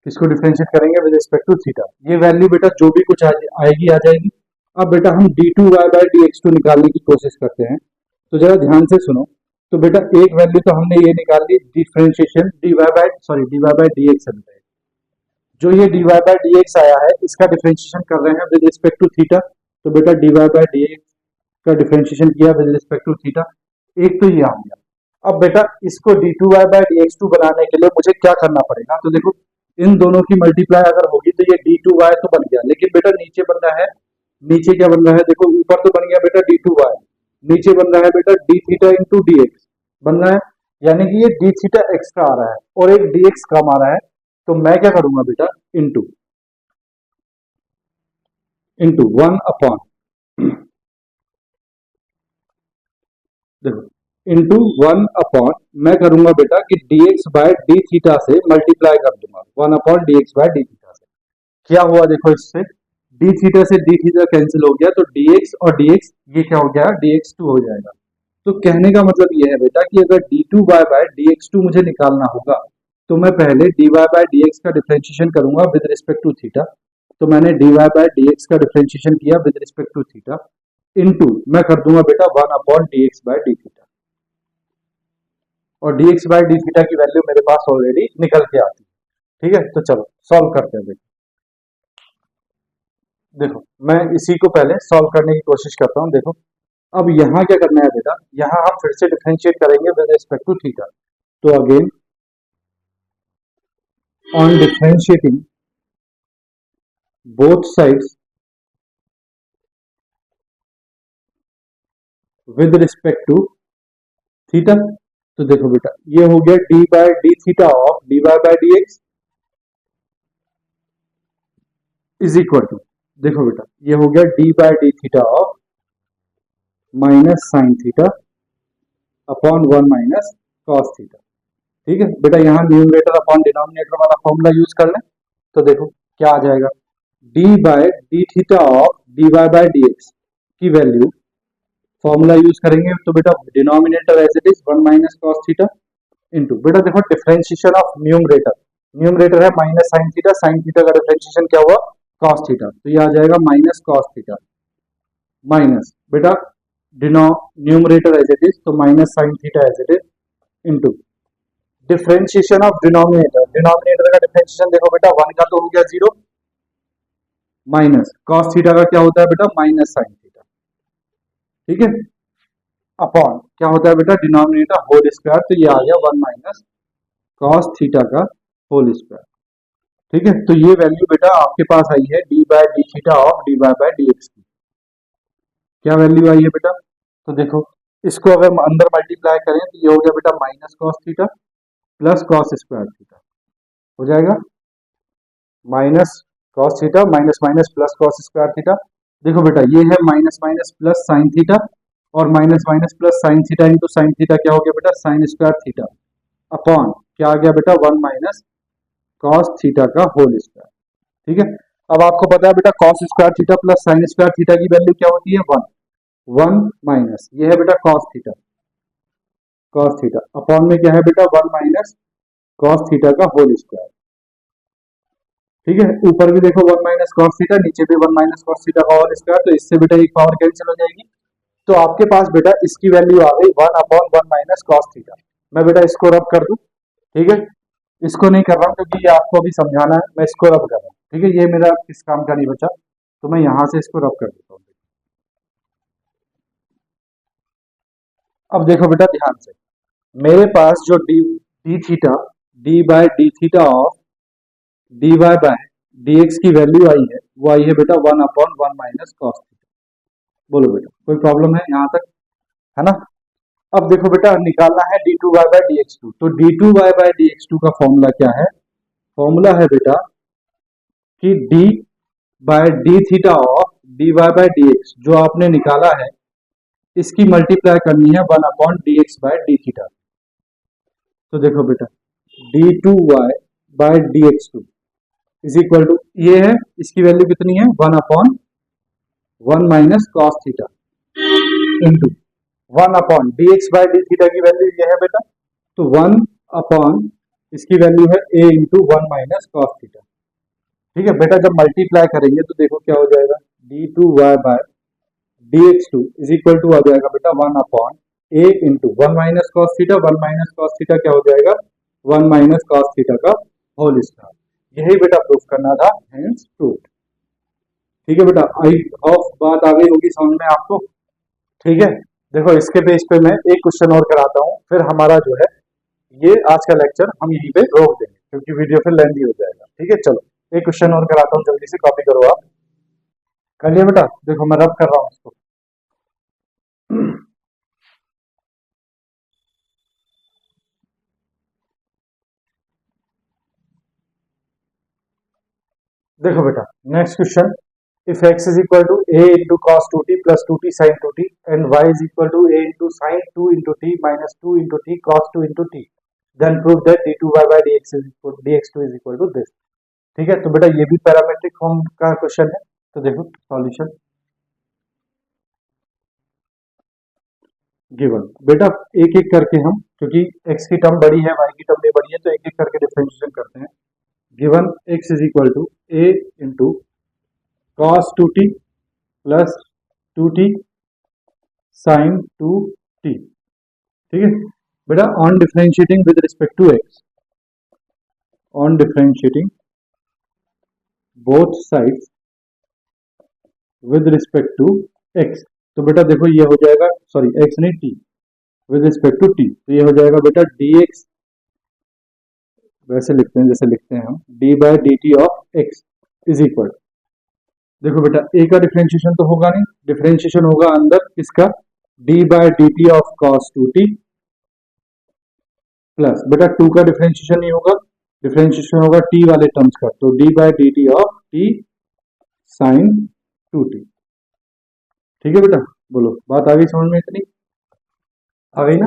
इसको डिफरेंशिएट करेंगे विद रिस्पेक्ट टू थीटा। ये वैल्यू बेटा जो भी कुछ आएगी आ जाएगी। अब बेटा हम d2y बाय dx2 निकालने की कोशिश करते हैं, तो जरा ध्यान से सुनो। तो बेटा एक वैल्यू तो हमने ये निकाल ली डिफरेंशिएशन dy बाय dx है बेटा। जो ये dy बाय dx आया है इसका डिफरेंशिएशन कर रहे हैं विद रिस्पेक्ट टू थीटा। तो बेटा dy बाय dx का डिफरेंशिएशन किया विद रिस्पेक्ट टू थीटा, एक तो ये आ गया। अब बेटा इसको d2y बाय dx2 बनाने के लिए मुझे क्या करना पड़ेगा? तो देखो, इन दोनों की मल्टीप्लाई अगर होगी तो ये d2y तो बन गया, लेकिन बेटा नीचे बन रहा है, नीचे क्या बन रहा है? देखो ऊपर तो बन गया बेटा d2y, नीचे बन रहा है बेटा d थीटा इंटू dx बन रहा है, यानी कि ये d थीटा एक्स्ट्रा आ रहा है और एक dx कम आ रहा है। तो मैं क्या करूंगा बेटा? इंटू इंटू 1 अपॉन, देखो इंटू 1 अपॉन मैं करूंगा बेटा कि dx बाय डी थीटा से मल्टीप्लाई कर दूंगा 1 upon dx by d theta से। क्या हुआ देखो, इससे डी थीटा से डी थीटा कैंसिल हो गया तो dx और dx ये क्या हो गया? dx2 हो जाएगा। तो कहने का मतलब ये है बेटा कि अगर d2 बाय dx2 मुझे निकालना होगा तो मैं पहले dy बाय dx का डिफरेंशिएशन करूंगा विद रिस्पेक्ट टू थीटा। तो मैंने dy बाय dx का डिफरेंशिएशन किया with respect to theta, into मैं कर दूंगा बेटा 1 upon dx by d theta, और dx बाय डी थीटा की वैल्यू मेरे पास ऑलरेडी निकल के आती है। ठीक है, तो चलो सॉल्व करते हैं बेटा। देखो मैं इसी को पहले सॉल्व करने की कोशिश करता हूं। देखो अब यहाँ क्या करना है बेटा, यहाँ हम फिर से डिफरेंशिएट करेंगे विद रिस्पेक्ट टू थीटा। तो again on differentiating both sides with respect to theta, तो देखो बेटा ये हो गया d by d theta of d y by d x is equal to, देखो बेटा ये हो गया d by d theta of minus sine theta upon 1 minus cos theta. ठीक है बेटा, यहाँ न्यूमरेटर अपॉन डिनोमिनेटर वाला फॉर्मूला यूज कर लें। तो देखो क्या आ जाएगा, d by d theta of d y by d x की वैल्यू फॉर्मूला यूज करेंगे तो बेटा denominator as it is 1 minus cos theta into, बेटा देखो डिफरेंशिएशन ऑफ न्यूमरेटर, न्यूमरेटर है माइनस साइन थीटा का डिफरेंशिएशन क्या हुआ? कॉस थीटा, तो ये आ जाएगा माइनस कॉस थीटा माइनस बेटा न्यूमरेटर एज इट इज तो minus sine theta as it is into differentiation of denominator, denominator का डिफरेंशिएशन देखो बेटा 1 का तो हो गया 0 माइनस कॉस थीटा का क्या होता है बेटा? Minus sine theta. ठीक है, अपॉन क्या होता है बेटा? डिनोमिनेटर होल स्क्वायर, तो ये आ गया 1 माइनस कॉस थीटा का होल स्क्वायर। ठीक है, तो ये वैल्यू बेटा आपके पास आई है d by d theta of d y by d x की। क्या वैल्यू आई है बेटा? तो देखो इसको अगर अंदर मल्टीप्लाई करें तो ये हो गया बेटा minus cos theta plus cos square theta हो जाएगा, minus cos theta minus minus plus cos square theta. देखो बेटा ये है minus minus plus sine theta और minus minus plus sine theta into sine theta क्या हो गया बेटा? साइन स्क्वायर थीटा अपॉन क्या आ गया बेटा? 1 माइनस कॉस थीटा का होल स्क्वायर। ठीक है, अब आपको पता है बेटा cos square theta plus sine square theta की वैल्यू क्या होती है? 1 माइनस ये है बेटा कॉस थीटा अपॉन में क्या है बेटा? 1 माइनस कॉस थीटा का होल स्क्वायर। ठीक है, ऊपर भी देखो 1 माइनस कॉस थीटा, नीचे भी 1 माइनस कॉस थीटा का होल स्क्वायर, तो इससे बेटा एक पावर कैंसिल हो जाएगी। तो आपके पास बेटा इसकी वैल्यू आ गई 1 अपॉन 1 माइनस कॉस थीटा। मैं बेटा इसको रब कर दूं? ठीक है, इसको नहीं कर रहा हूं क्योंकि ये आपको अभी समझाना है, मैं इसको रब कर रहा हूँ। ठीक है, ये मेरा किस काम का नहीं बचा, तो मैं यहां से इसको रब कर देता हूँ। अब देखो बेटा ध्यान से, मेरे पास जो d theta d by d theta of d y by d x की वैल्यू आई है वो आई है बेटा 1 अपॉन 1 माइनस कॉस थीटा। बोलो बेटा, कोई प्रॉब्लम है यहाँ तक, है ना? अब देखो बेटा, निकालना है d2y बाय dx2। तो d2y बाय dx2 का फॉर्मूला क्या है? फॉर्मूला है बेटा कि d by d theta of dy by dx, जो आपने निकाला है इसकी मल्टीप्लाई करनी है 1 upon dx by d theta. तो देखो बेटा, d2y by dx2 is equal to, ये है, इसकी वैल्यू कितनी है? 1 upon 1 minus cos theta into 1 upon dx by d theta की वैल्यू ये है बेटा, तो 1 अपॉन इसकी वैल्यू है a into 1 minus cos theta. ठीक है बेटा, जब मल्टीप्लाई करेंगे तो देखो क्या हो जाएगा, d2y by dx2 is equal to आ जाएगा बेटा 1 upon a into 1 minus cos theta. 1 minus cos theta क्या हो जाएगा? 1 माइनस कॉस थीटा का होल स्क्वायर। यही बेटा प्रूफ करना था, हेंस प्रूफ। ठीक है बेटा, आई होप बात आ गई होगी समझ में आपको। ठीक है, देखो इसके बेस पे मैं एक क्वेश्चन और कराता हूँ, फिर हमारा जो है ये आज का लेक्चर हम यहीं पे रोक देंगे क्योंकि वीडियो फिर लेंदी हो जाएगा। ठीक है, चलो एक क्वेश्चन और कराता हूँ, जल्दी से कॉपी करो आप। कर लिया बेटा? देखो मैं रब कर रहा हूँ इसको। देखो बेटा, next question, if x is equal to a into cos 2t plus 2t sin 2t and y is equal to a into sin 2 into t minus 2 into t cos 2 into t, then prove that d2y by dx2 is equal to this। ठीक है, तो बेटा ये भी पैरामेट्रिक फॉर्म का क्वेश्चन है। तो देखो सॉल्यूशन गिवन। बेटा एक एक करके हम, क्योंकि x की टर्म बड़ी है y की टर्म भी बड़ी है, तो एक एक करके डिफरेंशिएशन करते हैं। Given x is equal to a into cos 2t plus 2t sin 2t। ठीक है बेटा, on differentiating with respect to x, on differentiating both sides with respect to x, तो बेटा देखो ये हो जाएगा, सॉरी x नहीं t, with respect to t, तो ये हो जाएगा बेटा dx, वैसे लिखते हैं जैसे लिखते हैं हम, d by d t of x is equal, देखो बेटा a का डिफरेंशिएशन तो होगा नहीं, डिफरेंशिएशन होगा अंदर किसका, d by d t of cos 2t plus बेटा 2 का डिफरेंशिएशन नहीं होगा, डिफरेंशिएशन होगा t वाले टर्म्स का, तो d by d t of t sine 2t। ठीक है बेटा, बोलो बात आ गई समझ में? इतनी आ गई ना?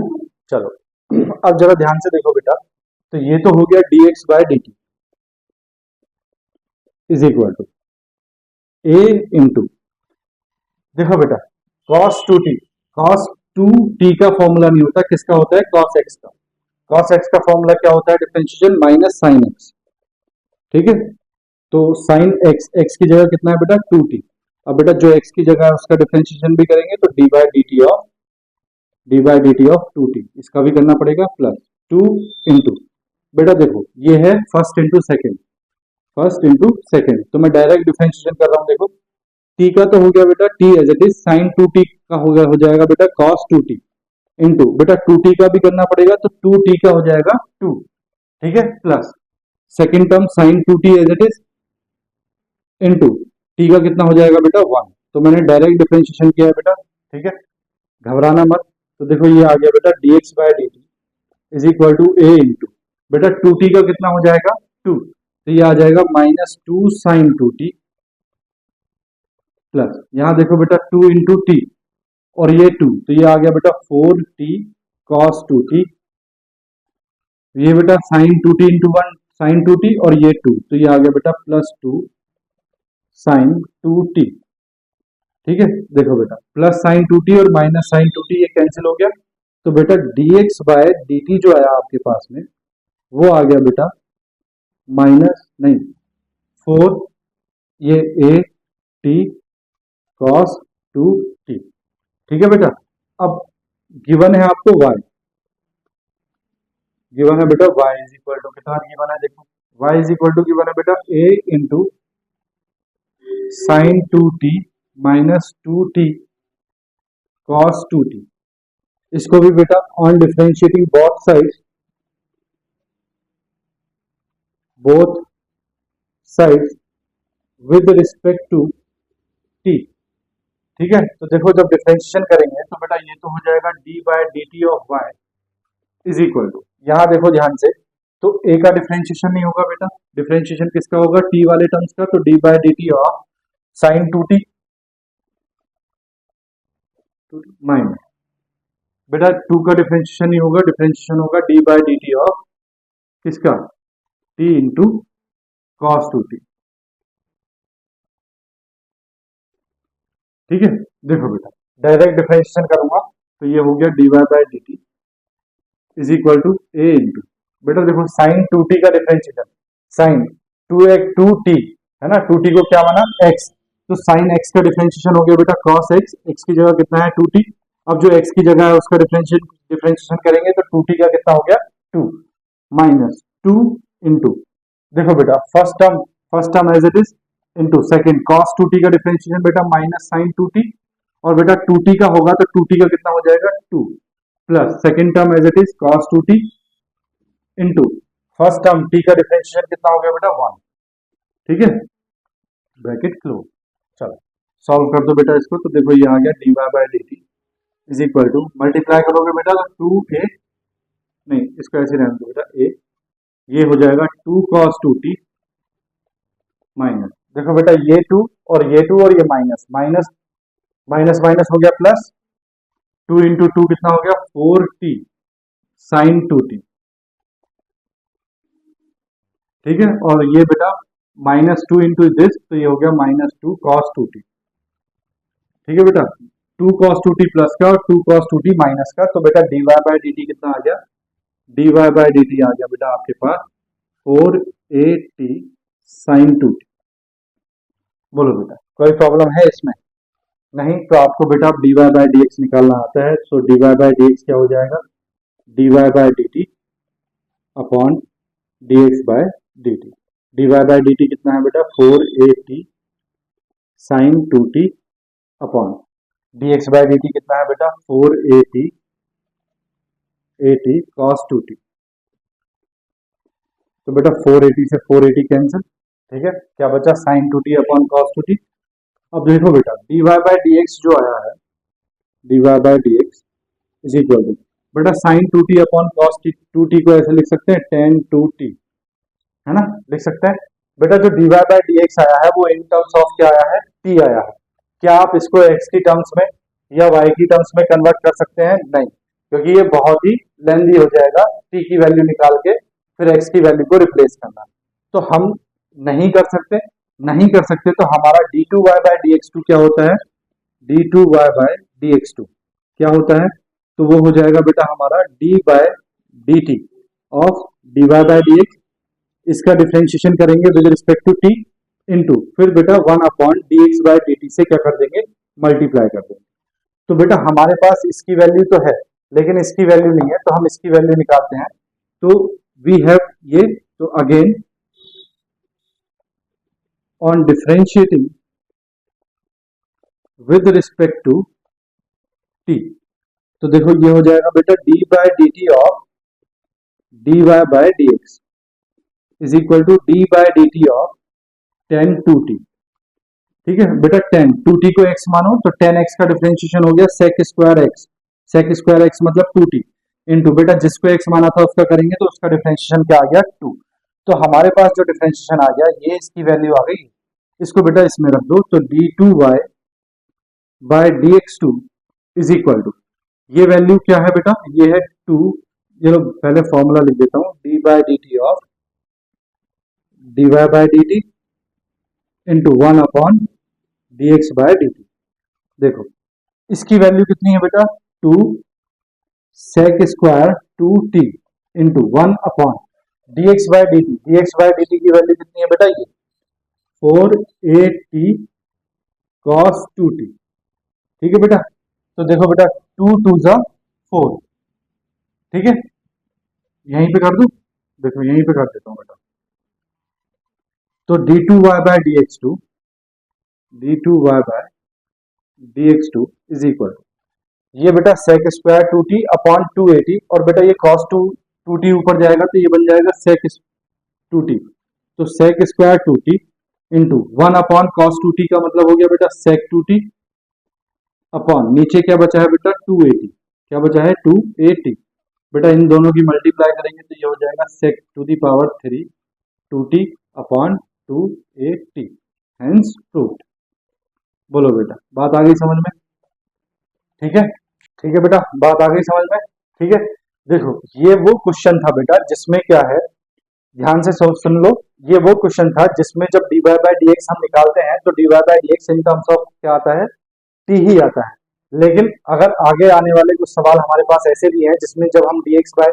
चलो अब जरा ध्यान से देखो बेटा, तो ये तो हो गया dx by d t is equal to a into, देखो बेटा cos 2t, cos 2t का फॉर्मूला नहीं होता, किसका होता है? cos x का। cos x का फॉर्मूला क्या होता है? Differentiation minus sine x। ठीक है, तो साइन x, x की जगह कितना है बेटा? 2t। अब बेटा जो x की जगह है उसका डिफरेंशिएशन भी करेंगे तो d by d t of 2t, इसका भी करना पड़ेगा, प्लस 2 इंटू, बेटा देखो ये है first into second, first into second, तो मैं डायरेक्ट डिफरेंशिएशन कर रहा हूँ। देखो t का तो हो गया बेटा t as it is, sine 2t का हो गया, हो जाएगा बेटा cos 2t इंटू बेटा 2t का भी करना पड़ेगा, तो 2t का हो जाएगा 2। ठीक है, plus second term sine 2t as it is into t का कितना हो जाएगा बेटा 1, तो मैंने डायरेक्ट डिफरेंशिएशन किया है बेटा। ठीक है, घबराना मत। तो देखो ये आ गया बेटा dx by d t is equal to a into बेटा 2t का कितना हो जाएगा 2, तो ये आ जाएगा माइनस 2 साइन 2t प्लस, यहां देखो बेटा 2 इंटू टी और ये 2, तो ये आ गया बेटा 4t cos 2t, ये बेटा sign 2t into 1 sign 2t और ये 2, तो ये आ गया बेटा प्लस 2 साइन 2t। ठीक है, देखो बेटा प्लस साइन 2t और माइनस साइन 2t ये कैंसिल हो गया, तो बेटा dx बाय dt जो आया आपके पास में वो आ गया बेटा माइनस नहीं 4 ये a t cos 2t। ठीक है बेटा, अब गिवन है आपको y, गिवन है बेटा y इज इक्वल टू, कितना गिवन है देखो, y is equal to given है बेटा a into sine 2t minus 2t cos 2t, इसको भी बेटा on differentiating both sides with respect to t, ठीक है, तो देखो जब डिफरेंशिएशन करेंगे तो बेटा ये तो हो जाएगा d by d t of y is equal to, यहाँ देखो ध्यान से, तो ए का डिफरेंशिएशन नहीं होगा बेटा, डिफरेंशिएशन किसका होगा, टी वाले टर्म्स का, तो d by d t of sine two t minus, बेटा टू का डिफरेंशिएशन नहीं होगा, डिफरेंशिएशन होगा d by d t of किसका, t into cos two t. ठीक है, देखो बेटा डायरेक्ट डिफरेंशिएशन करूंगा तो ये हो गया d y by d t is equal to a into, बेटा देखो साइन टू टी का डिफरेंशिएशन, साइन टू एक टू टी है ना, टू टी को क्या माना एक्स, तो साइन एक्स का डिफरेंशिएशन हो गया बेटा कॉस एक्स, एक्स की जगह कितना है टू टी, अब जो एक्स की जगह है उसका डिफरेंशिएशन करेंगे तो टू टी का कितना हो गया टू, माइनस टू इंटू, देखो बेटा first term as it is into second cos two t का डिफरेंशिएशन बेटा माइनस साइन टू टी, और बेटा टू टी का होगा तो टू टी का कितना हो जाएगा two, plus second term as it is cos two t into first term t का डिफरेंशिएशन कितना हो गया बेटा वन। ठीक है, ब्रैकेट क्लोज। चलो सॉल्व कर दो बेटा इसको, तो देखो ये आ गया d y by d t is equal to, multiply करोगे बेटा तो टू ए, नहीं इसको ऐसे रहने दो बेटा ए, ये हो जाएगा two cos two t minus, देखो बेटा ये टू और ये माइनस माइनस माइनस माइनस हो गया प्लस, टू इंटू टू कितना हो गया four T sine two t. ठीक है, और ये बेटा माइनस टू इंटू दिस, तो ये हो गया minus two cos two t. ठीक है बेटा, two cos two t plus का और two cos two t minus का, तो बेटा d y by d t कितना आ गया, d y by d t आ गया बेटा आपके पास four a t sine two t. बोलो बेटा कोई प्रॉब्लम है इसमें, नहीं तो आपको बेटा d y by d x निकालना आता है, so d y by d x क्या हो जाएगा, d y by d t upon d x by d t, d y by d t कितना है बेटा four a t sine two t upon d x by d t कितना है बेटा four a t cos two t, तो बेटा फोर ए टी से फोर ए टी कैंसिल, ठीक है क्या बचा sine two t upon cos two t. अब देखो बेटा d y by d x जो आया है, d y by d x is equal to, बेटा sine two t upon cos two t को ऐसे लिख सकते हैं टेन टू टी, है ना, लिख सकते हैं। बेटा जो d y by d x आया है वो इन टर्म्स ऑफ क्या आया है, टी आया है, क्या आप इसको एक्स की टर्म्स में या वाई की टर्म्स में कन्वर्ट कर सकते हैं, नहीं, क्योंकि ये बहुत ही लेंदी हो जाएगा टी की वैल्यू निकाल के फिर एक्स की वैल्यू को रिप्लेस करना, तो हम नहीं कर सकते, नहीं कर सकते तो हमारा d two y by d x two क्या होता है, d two y by d x two क्या होता है, तो वो हो जाएगा बेटा हमारा d by d t of d y by d x, इसका डिफरेंशिएशन करेंगे with respect to t into फिर बेटा one upon d x by d t से क्या कर देंगे मल्टीप्लाई कर देंगे, तो बेटा हमारे पास इसकी वैल्यू तो है लेकिन इसकी वैल्यू नहीं है, तो हम इसकी वैल्यू निकालते हैं, तो वी हैव ये, तो again on differentiating with respect to t, तो देखो ये हो जाएगा बेटा d by d t of dy by dx is equal to d by d t of tan two t. ठीक है बेटा टेन टू टी को x मानो तो टेन एक्स का डिफरेंशिएशन हो गया सेक स्क्वायर एक्स मतलब टू टी इंटू बेटा जिसको x माना था उसका करेंगे तो उसका डिफरेंशिएशन क्या आ गया टू, तो हमारे पास जो डिफरेंशिएशन आ गया ये इसकी वैल्यू आ गई, इसको बेटा इसमें रख दो, तो d two y by d x two is equal to, ये वैल्यू क्या है बेटा ये है टू, ये लो पहले फॉर्मूला लिख देता हूं, d by d t of d y by d t into one upon d x by d t. देखो इसकी वैल्यू कितनी है बेटा two sec square two t into one upon d x by d t, d x by d t की वैल्यू कितनी है बेटा ये four a t cos two t. ठीक है बेटा, तो देखो बेटा टू टू जा फोर, ठीक है यहीं पे कर दू, देखो यहीं पे कर देता हूं बेटा, तो d two y by d x two is equal to, ये बेटा sec square two t upon two a t, और बेटा ये कॉस टू टी ऊपर जाएगा तो ये बन जाएगा सेक टू टी, तो sec square two t into one upon cos two t का मतलब हो गया बेटा सेक टू टी अपॉन नीचे क्या बचा है बेटा 280, क्या बचा है 280। बेटा इन दोनों की मल्टीप्लाई करेंगे तो ये हो जाएगा sec to the power 3 2t अपॉन 280, हेंस प्रूव्ड। बोलो बेटा बात आ गई समझ में? ठीक है, ठीक है बेटा, बात आ गई समझ में? ठीक है, देखो ये वो क्वेश्चन था बेटा जिसमें क्या है, ध्यान से सोच सुन लो, ये वो क्वेश्चन था जिसमें जब dy बाई डी एक्स हम निकालते हैं तो dy by d x in terms of क्या आता है, t ही आता है। लेकिन अगर आगे आने वाले कुछ सवाल हमारे पास ऐसे भी हैं जिसमें जब हम dx by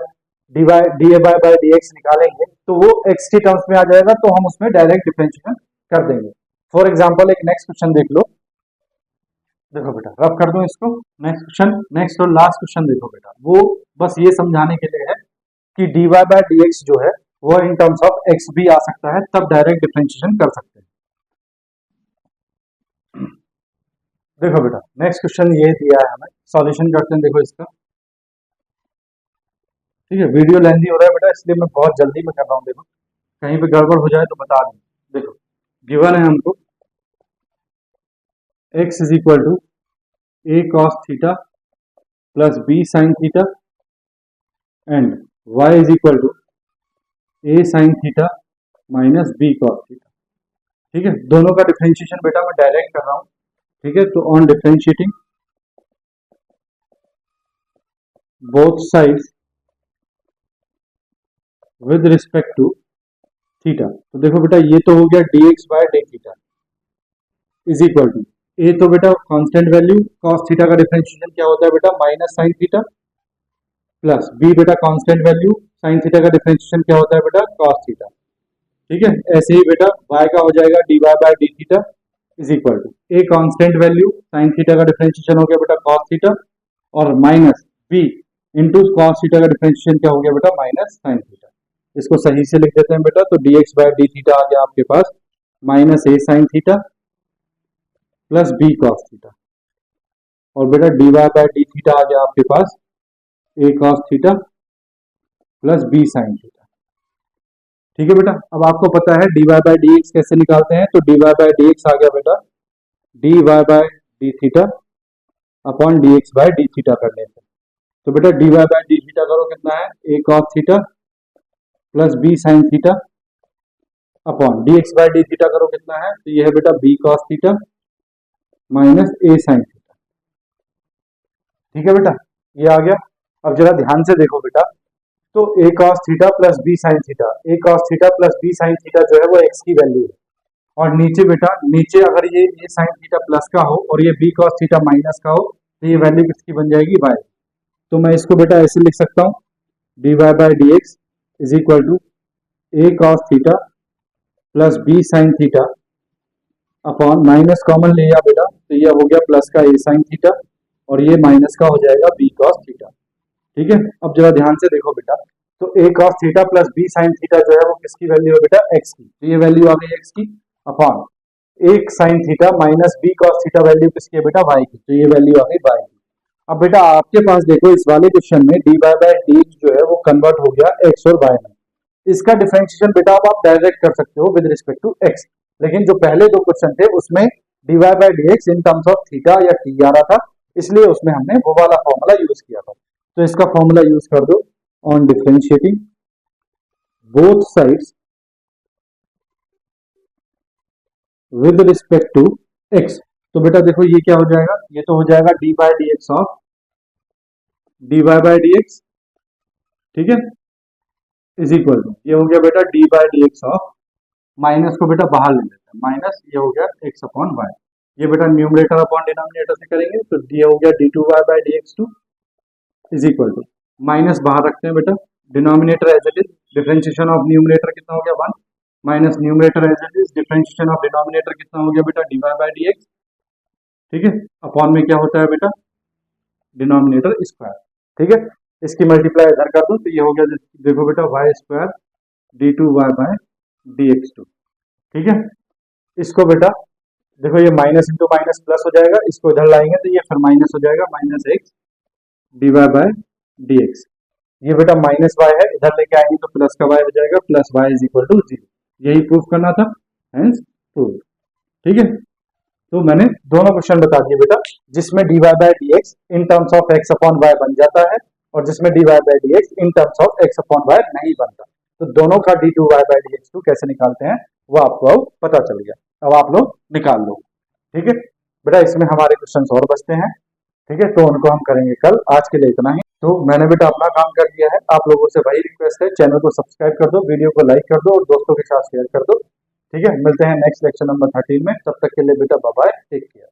dy by d x निकालेंगे तो वो x की टर्म्स में आ जाएगा, तो हम उसमें डायरेक्ट डिफरेंशिएशन कर देंगे। फॉर एग्जाम्पल एक नेक्स्ट क्वेश्चन देख लो, देखो बेटा रब कर दो इसको, नेक्स्ट क्वेश्चन, नेक्स्ट और लास्ट क्वेश्चन देखो बेटा, वो बस ये समझाने के लिए है कि dy बाय डी एक्स जो है वो इन टर्म्स ऑफ x भी आ सकता है, तब डायरेक्ट डिफरेंशिएशन कर सकते हैं। देखो बेटा नेक्स्ट क्वेश्चन ये दिया है हमें, सॉल्यूशन करते हैं देखो इसका। ठीक है, वीडियो लेंथी हो रहा है बेटा इसलिए मैं बहुत जल्दी में कर रहा हूँ, देखो कहीं पे गड़बड़ हो जाए तो बता दें। देखो गिवन है हमको x is equal to a cos theta plus b sin theta and y is equal to a sin theta minus b cos theta. ठीक है, दोनों का डिफरेंशिएशन बेटा मैं डायरेक्ट कर रहा हूँ। ठीक है, तो on differentiating both sides with respect to theta, तो देखो बेटा ये तो हो गया dx by d theta is equal to a, तो बेटा कांस्टेंट वैल्यू cos थीटा का डिफरेंशिएशन क्या होता है बेटा minus sin theta, plus b बेटा कांस्टेंट वैल्यू sin थीटा का डिफरेंशिएशन क्या होता है बेटा cos थीटा। ठीक है, ऐसे ही बेटा y का हो जाएगा dy by d theta is equal to a constant value sin theta का डिफरेंशिएशन हो गया बेटा cos थीटा, और minus b into cos theta का डिफरेंशिएशन क्या हो गया बेटा माइनस sin थीटा। इसको सही से लिख देते हैं बेटा, तो dx बाय डी थीटा आ गया आपके पास minus a sin theta plus b cos theta, और बेटा dy बाय डी थीटा आ गया आपके पास a cos theta plus b sin theta. ठीक है बेटा, अब आपको पता है dy बाय डी एक्स कैसे निकालते हैं, तो dy बाय डी एक्स आ गया बेटा dy by d theta upon dx by d theta करने से, तो बेटा dy बाय डी थीटा करो कितना है a cos theta plus b sin theta upon dx by d theta करो कितना है, तो यह है बेटा b cos theta minus a sin theta. ठीक है बेटा, ये आ गया। अब जरा ध्यान से देखो बेटा, तो a cos theta plus b sin theta, a cos theta plus b sin theta जो है वो x की वैल्यू है, और नीचे बेटा नीचे अगर ये a sin थीटा प्लस का हो और ये b cos थीटा माइनस का हो तो ये वैल्यू किसकी बन जाएगी y। तो मैं इसको बेटा ऐसे लिख सकता हूँ dy by d x is equal to a cos theta plus b sin theta upon minus common ले लिया बेटा, तो ये हो गया प्लस का a sin थीटा और ये माइनस का हो जाएगा b cos थीटा। ठीक है, अब जरा ध्यान से देखो बेटा, तो a cos theta plus b sin theta जो है वो किसकी वैल्यू है बेटा x की, तो ये वैल्यू आ गई x की अपॉन एक sin theta minus b cos theta value किसकी है बेटा y की, तो ये वैल्यू आ गई y की। अब बेटा आपके पास देखो इस वाले क्वेश्चन में dy बाय डी जो है वो कन्वर्ट हो गया x और y में, इसका डिफरेंशिएशन बेटा अब आप डायरेक्ट कर सकते हो विद रिस्पेक्ट टू x, लेकिन जो पहले दो क्वेश्चन थे उसमें dy by d x in terms of theta या t आ रहा था, इसलिए उसमें हमने वो वाला फॉर्मूला यूज किया था। तो इसका फॉर्मूला यूज कर दो on differentiating both sides with respect to x, तो बेटा देखो ये क्या हो जाएगा, ये तो हो जाएगा dy by d x of dy by d x, ठीक है, इज इक्वल टू ये हो गया बेटा dy by d x of, minus को बेटा बाहर ले लेते हैं, माइनस ये हो गया x अपॉन y, ये बेटा न्यूमरेटर अपॉन डिनोमिनेटर से करेंगे तो ये हो गया d2y by d x two is equal to minus बाहर रखते हैं बेटा, denominator as it is, differentiation of numerator कितना हो गया 1 minus numerator as it is, differentiation of denominator कितना हो गया बेटा dy बाय डी एक्स। ठीक है, अपॉन में क्या होता है बेटा डिनोमिनेटर स्क्वायर। ठीक है, इसकी मल्टीप्लाई इधर कर दो तो ये हो गया देखो बेटा y square d2y by d x two. ठीक है, इसको बेटा देखो ये माइनस इंटू माइनस प्लस हो जाएगा, इसको इधर लाएंगे तो ये फिर माइनस हो जाएगा minus x dy by d x, ये बेटा माइनस वाई है, इधर लेके आएंगे तो प्लस का वाई हो जाएगा, plus y is equal to 0, यही प्रूफ करना था, हेंस प्रूफ। ठीक है, तो मैंने दोनों क्वेश्चन बता दिए बेटा, जिसमें dy by dx in terms of x upon y बन जाता है और जिसमें dy by dx in terms of x upon y नहीं बनता। तो दोनों का d2y बाय dx2 कैसे निकालते हैं वो आपको अब पता चल गया। अब आप लोग निकाल लो। ठीक है बेटा, इसमें हमारे क्वेश्चंस और बचते हैं। ठीक है, तो उनको हम करेंगे कल। आज के लिए इतना ही। तो मैंने बेटा अपना काम कर दिया है, आप लोगों से वही रिक्वेस्ट है, चैनल को सब्सक्राइब कर दो, वीडियो को लाइक कर दो और दोस्तों के साथ शेयर कर दो। ठीक है, मिलते हैं नेक्स्ट लेक्चर नंबर 13 में। तब तक के लिए बेटा बाय बाय, टेक केयर।